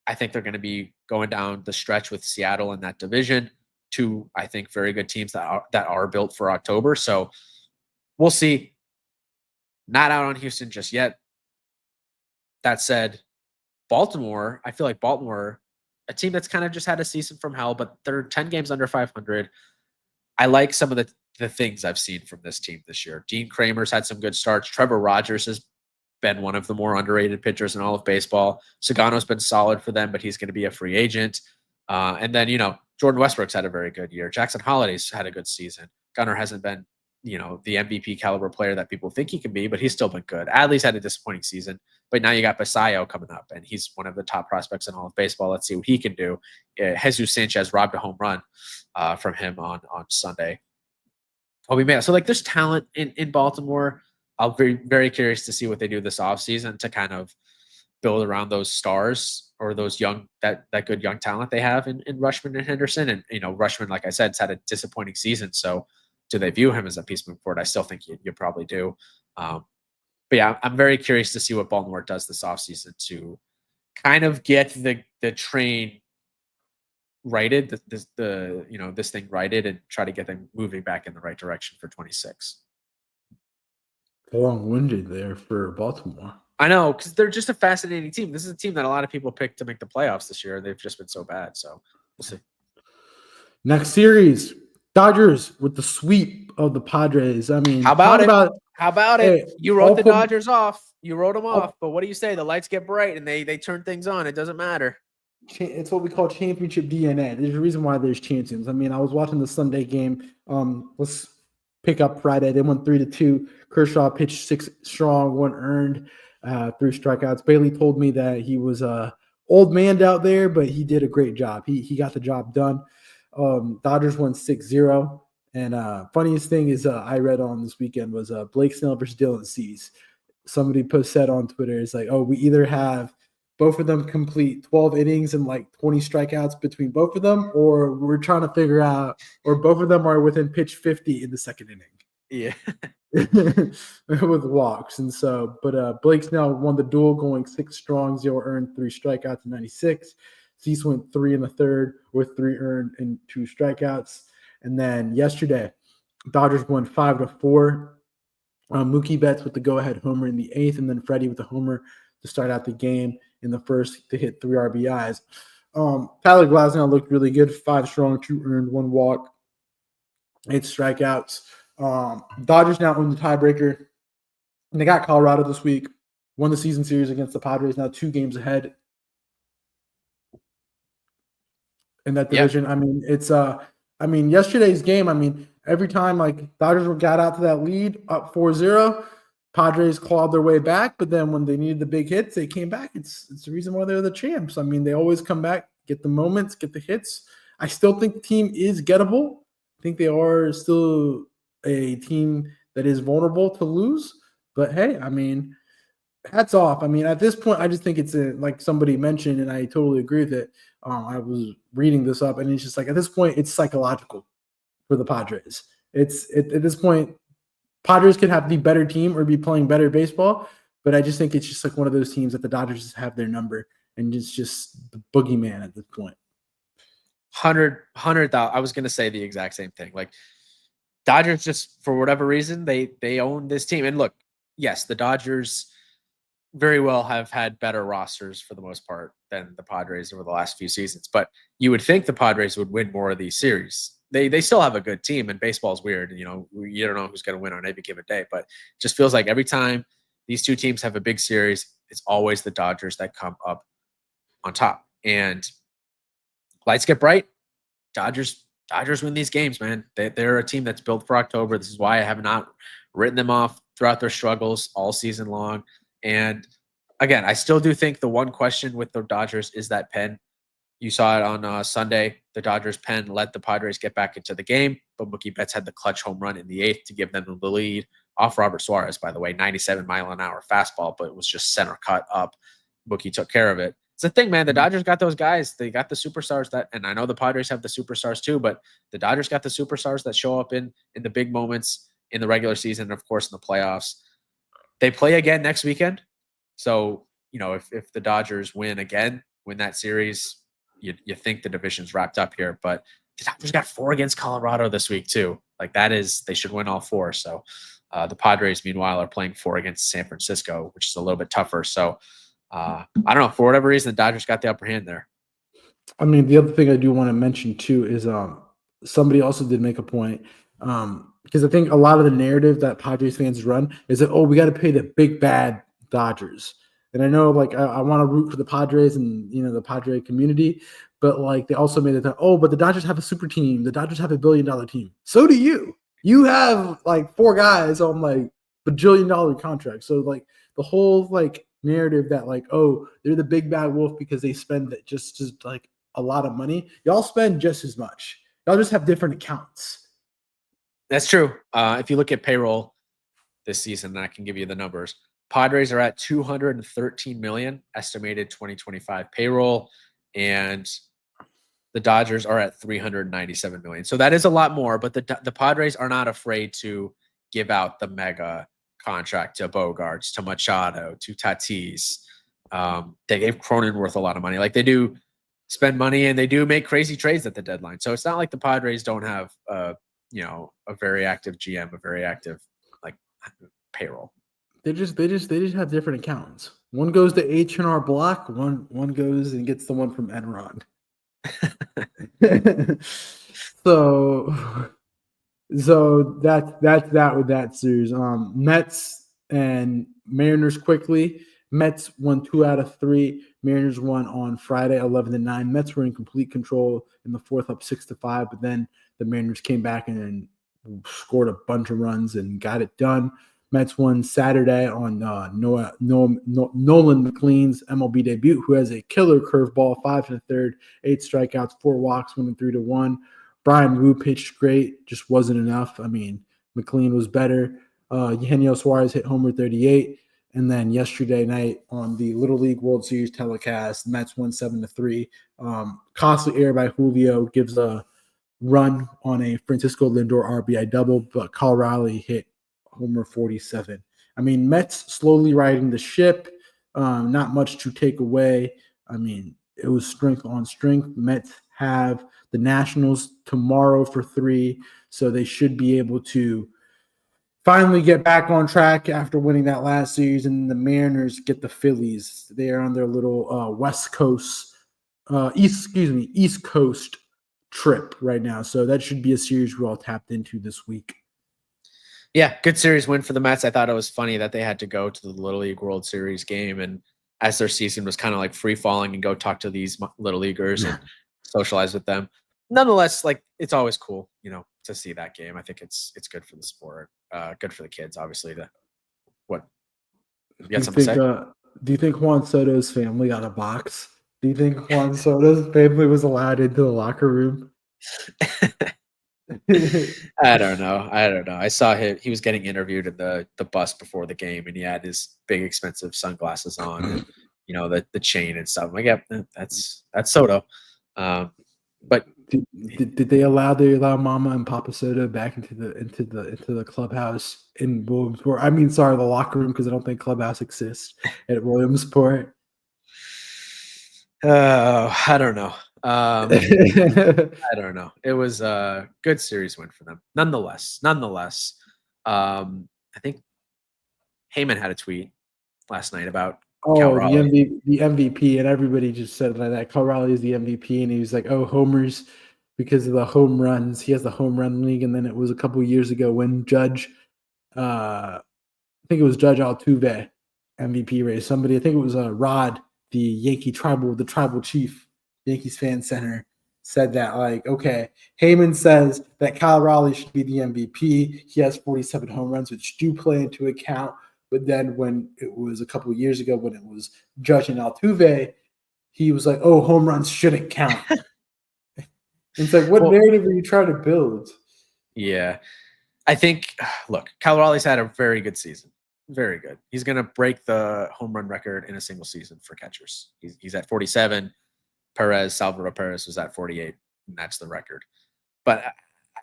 I think they're going to be going down the stretch with Seattle in that division. 2, I think, very good teams that are built for October. So we'll see. Not out on Houston just yet. That said, Baltimore, I feel like Baltimore, a team that's kind of just had a season from hell, but they're 10 games under 500. I like some of the things I've seen from this team this year. Dean Kramer's had some good starts. Trevor Rogers has been one of the more underrated pitchers in all of baseball. Sagano's been solid for them, but he's going to be a free agent. And then, Jordan Westbrook's had a very good year. Jackson Holiday's had a good season. Gunnar hasn't been the MVP caliber player that people think he can be, but he's still been good. Adley's had a disappointing season, but now you got Basayo coming up, and he's one of the top prospects in all of baseball. Let's see what he can do. Jesus Sanchez robbed a home run from him on Sunday. So like there's talent in Baltimore. I'll be very curious to see what they do this offseason to kind of build around those stars or those that good young talent they have in Rushman and Henderson. And Rushman, like I said, has had a disappointing season. So do they view him as a piece moving forward? I still think you probably do. But yeah, I'm very curious to see what Baltimore does this offseason to kind of get the train righted, this thing righted, and try to get them moving back in the right direction for 26. Long-winded there for Baltimore. I know, because they're just a fascinating team. This is a team that a lot of people picked to make the playoffs this year. They've just been so bad. So we'll see. Next series, Dodgers with the sweep of the Padres. I mean, how about it? Hey, you wrote the Dodgers off. You wrote them off. But what do you say? The lights get bright and they turn things on. It doesn't matter. It's what we call championship DNA. There's a reason why there's champions. I mean, I was watching the Sunday game. Let's pick up Friday. They won 3-2. Kershaw pitched 6 strong, 1 earned, 3 strikeouts. Bailey told me that he was old man out there, but he did a great job. He got the job done. Dodgers won 6-0. And funniest thing is I read on this weekend was Blake Snell versus Dylan Cease. Somebody said on Twitter, it's like, oh, we either have both of them complete 12 innings and like 20 strikeouts between both of them, or we're trying to figure out, or both of them are within pitch 50 in the second inning. Yeah. With walks. And so, but Blake Snell won the duel going 6 strong, 0 earned, 3 strikeouts in 96. Cease went 3 in the third with 3 earned and 2 strikeouts. And then yesterday, Dodgers won 5-4. Mookie Betts with the go-ahead homer in the 8th, and then Freddie with the homer to start out the game in the first to hit 3 RBIs. Tyler Glasnow looked really good. 5 strong, 2 earned, 1 walk, 8 strikeouts. Dodgers now own the tiebreaker. And they got Colorado this week. Won the season series against the Padres. Now 2 games ahead in that division. Yeah. I mean, it's yesterday's game. Every time like Dodgers got out to that lead, up 4-0, Padres clawed their way back. But then when they needed the big hits, they came back. It's the reason why they're the champs. They always come back, get the moments, get the hits. I still think the team is gettable. I think they are still a team that is vulnerable to lose. But hey, hats off. At this point, I just think it's like somebody mentioned, and I totally agree with it. I was reading this up, and it's just like at this point, it's psychological for the Padres. It's at this point, Padres could have the better team or be playing better baseball, but I just think it's just like one of those teams that the Dodgers have their number, and it's just the boogeyman at this point. 100,000. I was going to say the exact same thing. Like Dodgers, just for whatever reason, they own this team. And look, yes, the Dodgers very well have had better rosters for the most part than the Padres over the last few seasons. But you would think the Padres would win more of these series. They still have a good team, and baseball is weird. You don't know who's going to win on any given day. But it just feels like every time these two teams have a big series, it's always the Dodgers that come up on top. And lights get bright, Dodgers win these games, man. They're a team that's built for October. This is why I have not written them off throughout their struggles all season long. And again, I still do think the one question with the Dodgers is that pen. You saw it on Sunday. The Dodgers pen let the Padres get back into the game, but Mookie Betts had the clutch home run in the 8th to give them the lead off Robert Suarez, by the way, 97-mile-an-hour fastball, but it was just center cut up. Mookie took care of it. It's the thing, man. The Dodgers got those guys. They got the superstars and I know the Padres have the superstars too, but the Dodgers got the superstars that show up in the big moments in the regular season and, of course, in the playoffs. They play again next weekend. So, if the Dodgers win that series, you think the division's wrapped up here. But the Dodgers got 4 against Colorado this week too. Like they should win all 4. So the Padres, meanwhile, are playing 4 against San Francisco, which is a little bit tougher. So I don't know. For whatever reason, the Dodgers got the upper hand there. The other thing I do want to mention too is somebody also did make a point because I think a lot of the narrative that Padres fans run is that, we got to pay the big bad Dodgers. And I know, like, I want to root for the Padres and, the Padre community, but, like, they also made it that, but the Dodgers have a super team. The Dodgers have $1 billion team. So do you. You have like 4 guys on like bajillion-dollar contracts. So like the whole like narrative that like, oh, they're the big bad wolf because they spend just like a lot of money. Y'all spend just as much. Y'all just have different accounts. That's true. If you look at payroll this season, and I can give you the numbers. Padres are at 213 million estimated 2025 payroll, and the Dodgers are at 397 million. So that is a lot more, but the Padres are not afraid to give out the mega contract to Bogarts, to Machado, to Tatis. They gave Cronenworth a lot of money. Like they do spend money and they do make crazy trades at the deadline. So it's not like the Padres don't have a very active GM, a very active like payroll. They just have different accounts. One goes to H&R Block, one goes and gets the one from Enron. so that's that with that series. Mets and Mariners quickly. Mets won 2 out of 3. Mariners won on Friday 11-9. Mets were in complete control in the fourth, up 6-5, but then the Mariners came back and scored a bunch of runs and got it done. Mets won Saturday on Nolan McLean's MLB debut, who has a killer curveball, 5 1/3, 8 strikeouts, 4 walks, winning 3-1. Brian Wu pitched great, just wasn't enough. I mean, McLean was better. Eugenio Suarez hit homer 38. And then yesterday night on the Little League World Series telecast, Mets won 7-3. Costly error by Julio gives a run on a Francisco Lindor RBI double, but Kyle Raleigh hit homer 47. I mean, Mets slowly riding the ship. Not much to take away. I mean, it was strength on strength. Mets have the Nationals tomorrow for 3, so they should be able to finally get back on track after winning that last series. And the Mariners get the Phillies. They are on their little East Coast trip right now. So that should be a series we're all tapped into this week. Yeah, good series win for the Mets. I thought it was funny that they had to go to the Little League World Series game, and as their season was kind of like free falling, and go talk to these little leaguers and socialize with them. Nonetheless, like it's always cool, to see that game. I think it's good for the sport, good for the kids, obviously. You got something to say? Do you think Juan Soto's family got a box? Do you think Juan Soto's family was allowed into the locker room? I don't know. I saw him. He was getting interviewed in the bus before the game, and he had his big expensive sunglasses on, and the chain and stuff. I'm like, yeah, that's Soto. But did they allow Mama and Papa Soto back into the clubhouse in Williamsport? I mean, sorry, the locker room, because I don't think clubhouse exists at Williamsport. I don't know. I don't know. It was a good series win for them. Nonetheless, I think Heyman had a tweet last night about Cal Raleigh. The MVP, and everybody just said that Cal Raleigh is the MVP, and he was like, oh, homers because of the home runs. He has the home run league, and then it was a couple years ago when I think it was Judge Altuve MVP race. I think it was Rod, the tribal chief, Yankees fan center, said that, like, okay, Heyman says that Kyle Raleigh should be the MVP. He has 47 home runs, which do play into account. But then when it was a couple of years ago, when it was Judge and Altuve, he was like, oh, home runs shouldn't count. It's like, what narrative are you trying to build? Yeah. I think, look, Kyle Raleigh's had a very good season. Very good. He's going to break the home run record in a single season for catchers. He's at 47. Salvador Perez was at 48, and that's the record. But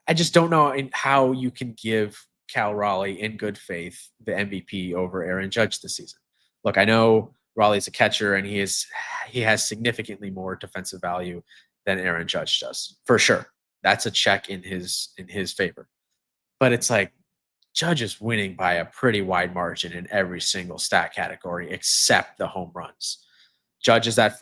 I just don't know how you can give Cal Raleigh in good faith the MVP over Aaron Judge this season. Look, I know Raleigh's a catcher, and he has significantly more defensive value than Aaron Judge does, for sure. That's a check in his favor. But it's like Judge is winning by a pretty wide margin in every single stat category except the home runs. Judge is at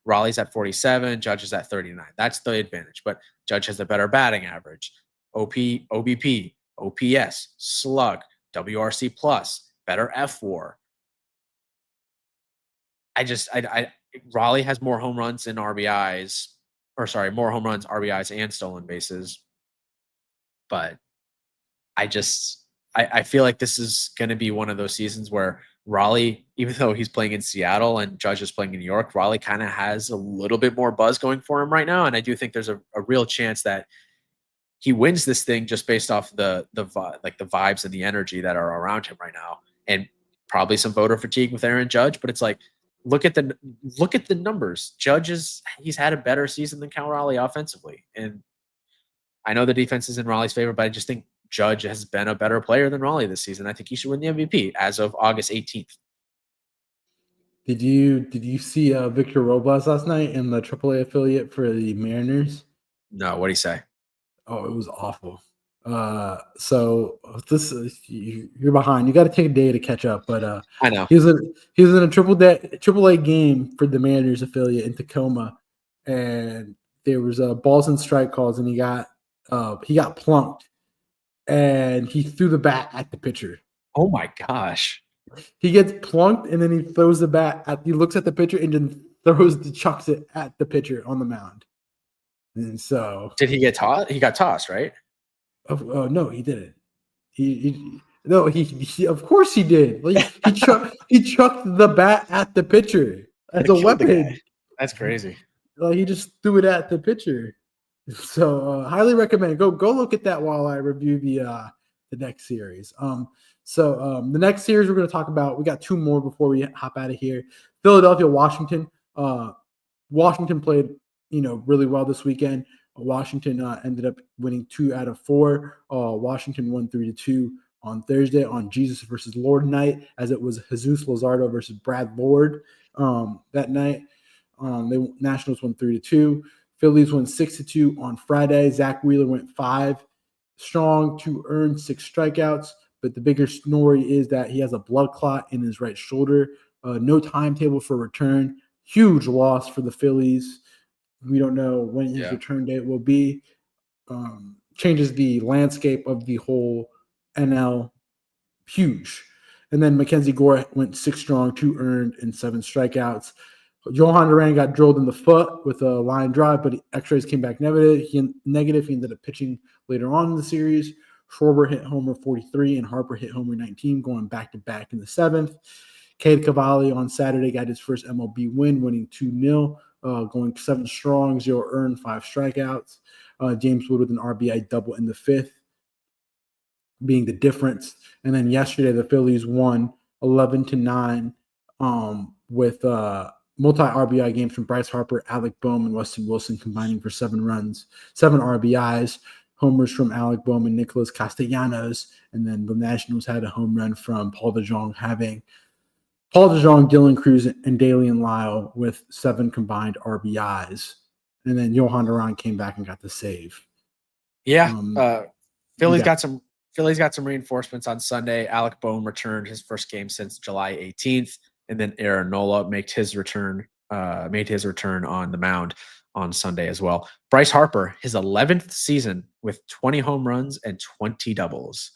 Raleigh's at 47, Judge is at 39. That's the advantage. But Judge has a better batting average. OBP, OPS, slug, WRC plus, better F4. Raleigh has more home runs and RBIs, more home runs, RBIs, and stolen bases. But I feel like this is going to be one of those seasons where Raleigh, even though he's playing in Seattle and Judge is playing in New York, Raleigh kind of has a little bit more buzz going for him right now. And I do think there's a real chance that he wins this thing just based off the vibes and the energy that are around him right now, and probably some voter fatigue with Aaron Judge. But it's like, look at the numbers. He's had a better season than Cal Raleigh offensively, and I know the defense is in Raleigh's favor, but I just think Judge has been a better player than Raleigh this season. I think he should win the MVP as of August 18th. Did you see Victor Robles last night in the AAA affiliate for the Mariners? No, what'd he say? Oh, it was awful. So this you're behind. You got to take a day to catch up. But I know he was in a AAA game for the Mariners affiliate in Tacoma, and there was balls and strike calls, and he got plunked, and he threw the bat at the pitcher. Oh my gosh! He gets plunked, and then he throws the bat he looks at the pitcher and then chucks it at the pitcher on the mound. And so, did he get tossed? He got tossed, right? Oh no, he didn't. He of course he did. Like, he chucked the bat at the pitcher as a weapon. That's crazy. Like, he just threw it at the pitcher. So highly recommend go look at that while I review the next series. The next series we're going to talk about, we got two more before we hop out of here. Philadelphia, Washington. Washington played really well this weekend. Washington ended up winning 2 out of 4. Washington won 3-2 on Thursday on Jesus versus Lord night, as it was Jesus Luzardo versus Brad Lord that night. Nationals won 3-2. Phillies won 6-2 on Friday. Zach Wheeler went 5 strong, 2 earned, 6 strikeouts. But the bigger story is that he has a blood clot in his right shoulder. No timetable for return. Huge loss for the Phillies. We don't know when his return date will be. Changes the landscape of the whole NL. Huge. And then Mackenzie Gore went 6 strong, 2 earned, and 7 strikeouts. Johan Duran got drilled in the foot with a line drive, but X-rays came back negative. He ended up pitching later on in the series. Schwarber hit homer 43, and Harper hit homer 19, going back-to-back in the 7th. Cade Cavalli on Saturday got his first MLB win, winning 2-0, going 7 strong, 0 earned, 5 strikeouts. James Wood with an RBI double in the 5th, being the difference. And then yesterday, the Phillies won 11-9 with multi-RBI games from Bryce Harper, Alec Bohm, and Weston Wilson combining for 7 runs, 7 RBIs. Homers from Alec Bohm and Nicholas Castellanos. And then the Nationals had a home run from Paul DeJong, having Paul DeJong, Dylan Cruz, and Dalian Lyle with 7 combined RBIs. And then Johan Duran came back and got the save. Yeah. Phillies got some reinforcements on Sunday. Alec Bohm returned his first game since July 18th. And then Aaron Nola made his return on the mound on Sunday as well. Bryce Harper, his 11th season with 20 home runs and 20 doubles.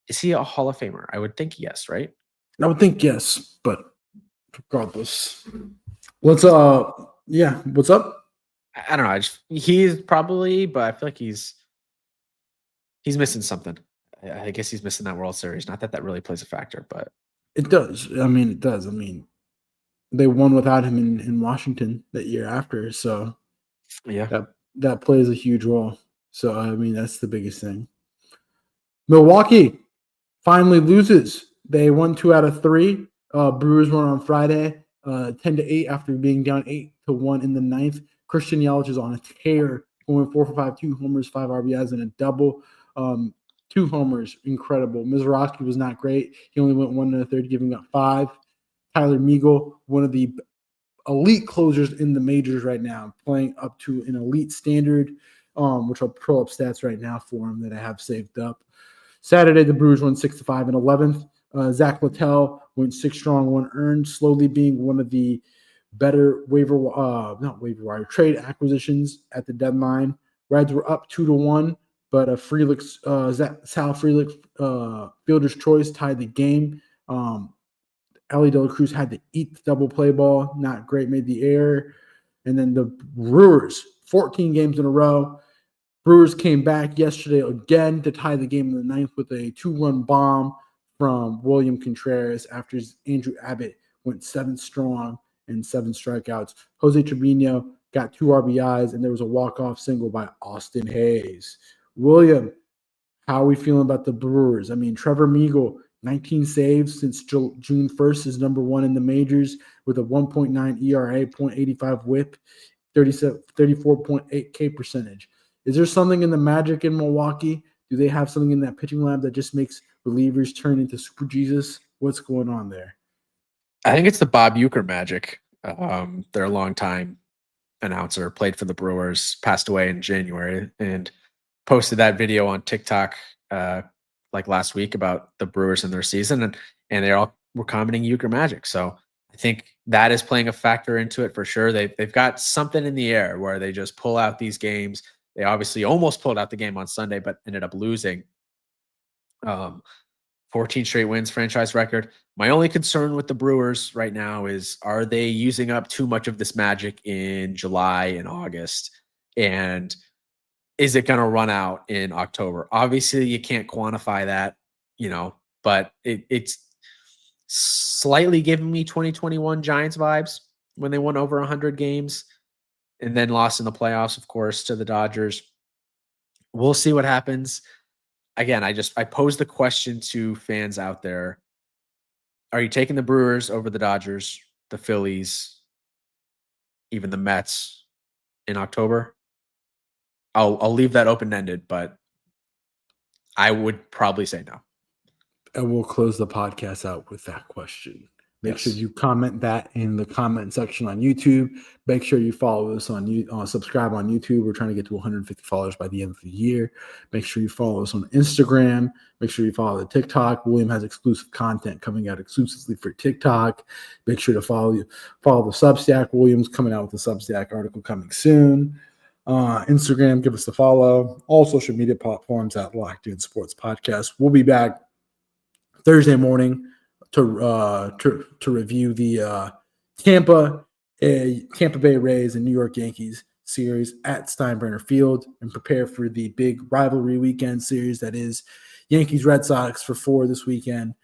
Is he a Hall of Famer? I would think yes, right? I would think yes, but regardless. What's up? I don't know. He's probably, but I feel like he's missing something. I guess he's missing that World Series. Not that really plays a factor, but it does. It does. They won without him in Washington that year after, so yeah, that plays a huge role. So that's the biggest thing. Milwaukee finally loses. They won 2 out of 3. Brewers won on Friday, 10-8 after being down 8-1 in the 9th. Christian Yelich is on a tear, going 4 for 5, 2 homers, 5 RBIs, and a double. 2 homers, incredible. Mizrachi was not great. He only went 1 1/3, giving up 5. Tyler Meagle, one of the elite closers in the majors right now, playing up to an elite standard, which I'll pull up stats right now for him that I have saved up. Saturday, the Brewers won 6-5 in 11th. Zach Littell went 6 strong, 1 earned, slowly being one of the better not waiver wire, trade acquisitions at the deadline. Reds were up 2-1, but Sal Frelick, fielder's choice, tied the game. Ellie De La Cruz had to eat the double play ball. Not great, made the error. And then the Brewers, 14 games in a row. Brewers came back yesterday again to tie the game in the ninth with a 2-run bomb from William Contreras after Andrew Abbott went 7 strong and 7 strikeouts. Jose Trevino got 2 RBIs, and there was a walk-off single by Austin Hayes. William, how are we feeling about the Brewers? I mean, Trevor Meagle, 19 saves since June 1st, is number 1 in the majors with a 1.9 ERA, 0.85 whip, 34.8 K percentage. Is there something in the magic in Milwaukee? Do they have something in that pitching lab that just makes relievers turn into super Jesus? What's going on there? I think it's the Bob Uecker magic. Their longtime announcer, played for the Brewers, passed away in January, and posted that video on TikTok like last week about the Brewers and their season, and they all were commenting Uecker magic. So I think that is playing a factor into it for sure. They've got something in the air where they just pull out these games. They obviously almost pulled out the game on Sunday, but ended up losing. 14 straight wins, franchise record. My only concern with the Brewers right now is, are they using up too much of this magic in July and August? And is it going to run out in October? Obviously, you can't quantify that, but it's slightly giving me 2021 Giants vibes when they won over 100 games and then lost in the playoffs, of course, to the Dodgers. We'll see what happens. Again, I posed the question to fans out there. Are you taking the Brewers over the Dodgers, the Phillies, even the Mets in October? I'll leave that open-ended, but I would probably say no. And we'll close the podcast out with that question. Make sure you comment that in the comment section on YouTube. Make sure you follow us on subscribe on YouTube. We're trying to get to 150 followers by the end of the year. Make sure you follow us on Instagram. Make sure you follow the TikTok. William has exclusive content coming out exclusively for TikTok. Make sure to follow the Substack. William's coming out with a Substack article coming soon. Instagram, give us a follow. All social media platforms at Locked In Sports Podcast. We'll be back Thursday morning to review the Tampa Bay Rays and New York Yankees series at Steinbrenner Field and prepare for the big rivalry weekend series that is Yankees-Red Sox for 4 this weekend.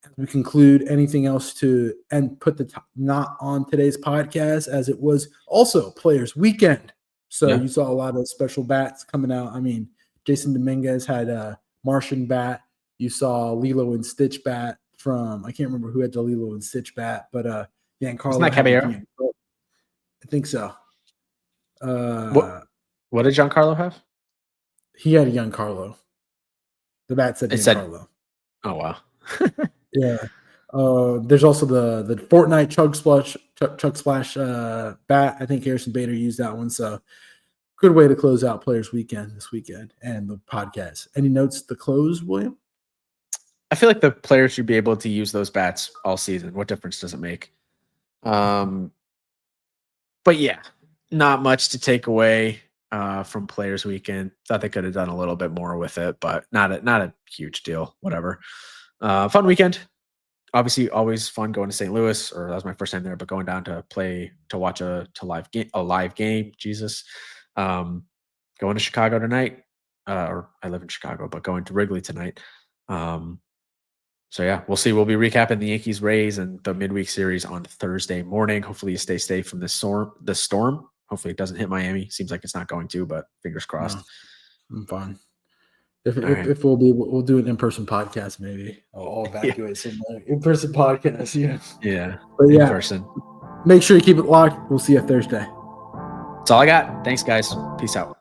As we conclude, anything else to put the knot on today's podcast, as it was also Players Weekend. So You saw a lot of special bats coming out. I mean, Jason Dominguez had a Martian bat. You saw Lilo and Stitch bat from, I can't remember who had the Lilo and Stitch bat, but Giancarlo. Isn't that Caballero? I think so. What did Giancarlo have? He had a Giancarlo. The bat said Giancarlo. Oh, wow. Yeah. There's also the Fortnite Chug Splash bat. I think Harrison Bader used that one. So good way to close out Players Weekend this weekend and the podcast. Any notes to close, William? I feel like the players should be able to use those bats all season. What difference does it make? But yeah, not much to take away from Players Weekend. Thought they could have done a little bit more with it, but not a huge deal. Whatever. Fun weekend. Obviously, always fun going to St. Louis, or that was my first time there, but going down to watch a live game. Jesus. Going to Chicago tonight. Or I live in Chicago, but going to Wrigley tonight. So yeah, we'll see. We'll be recapping the Yankees Rays and the midweek series on Thursday morning. Hopefully you stay safe from this storm. Hopefully it doesn't hit Miami. Seems like it's not going to, but fingers crossed. No, I'm fine. If we'll do an in-person podcast, maybe I'll evacuate somewhere. In-person podcast, yeah. Yeah. But yeah, in person. Make sure you keep it locked. We'll see you Thursday. That's all I got. Thanks, guys. Peace out.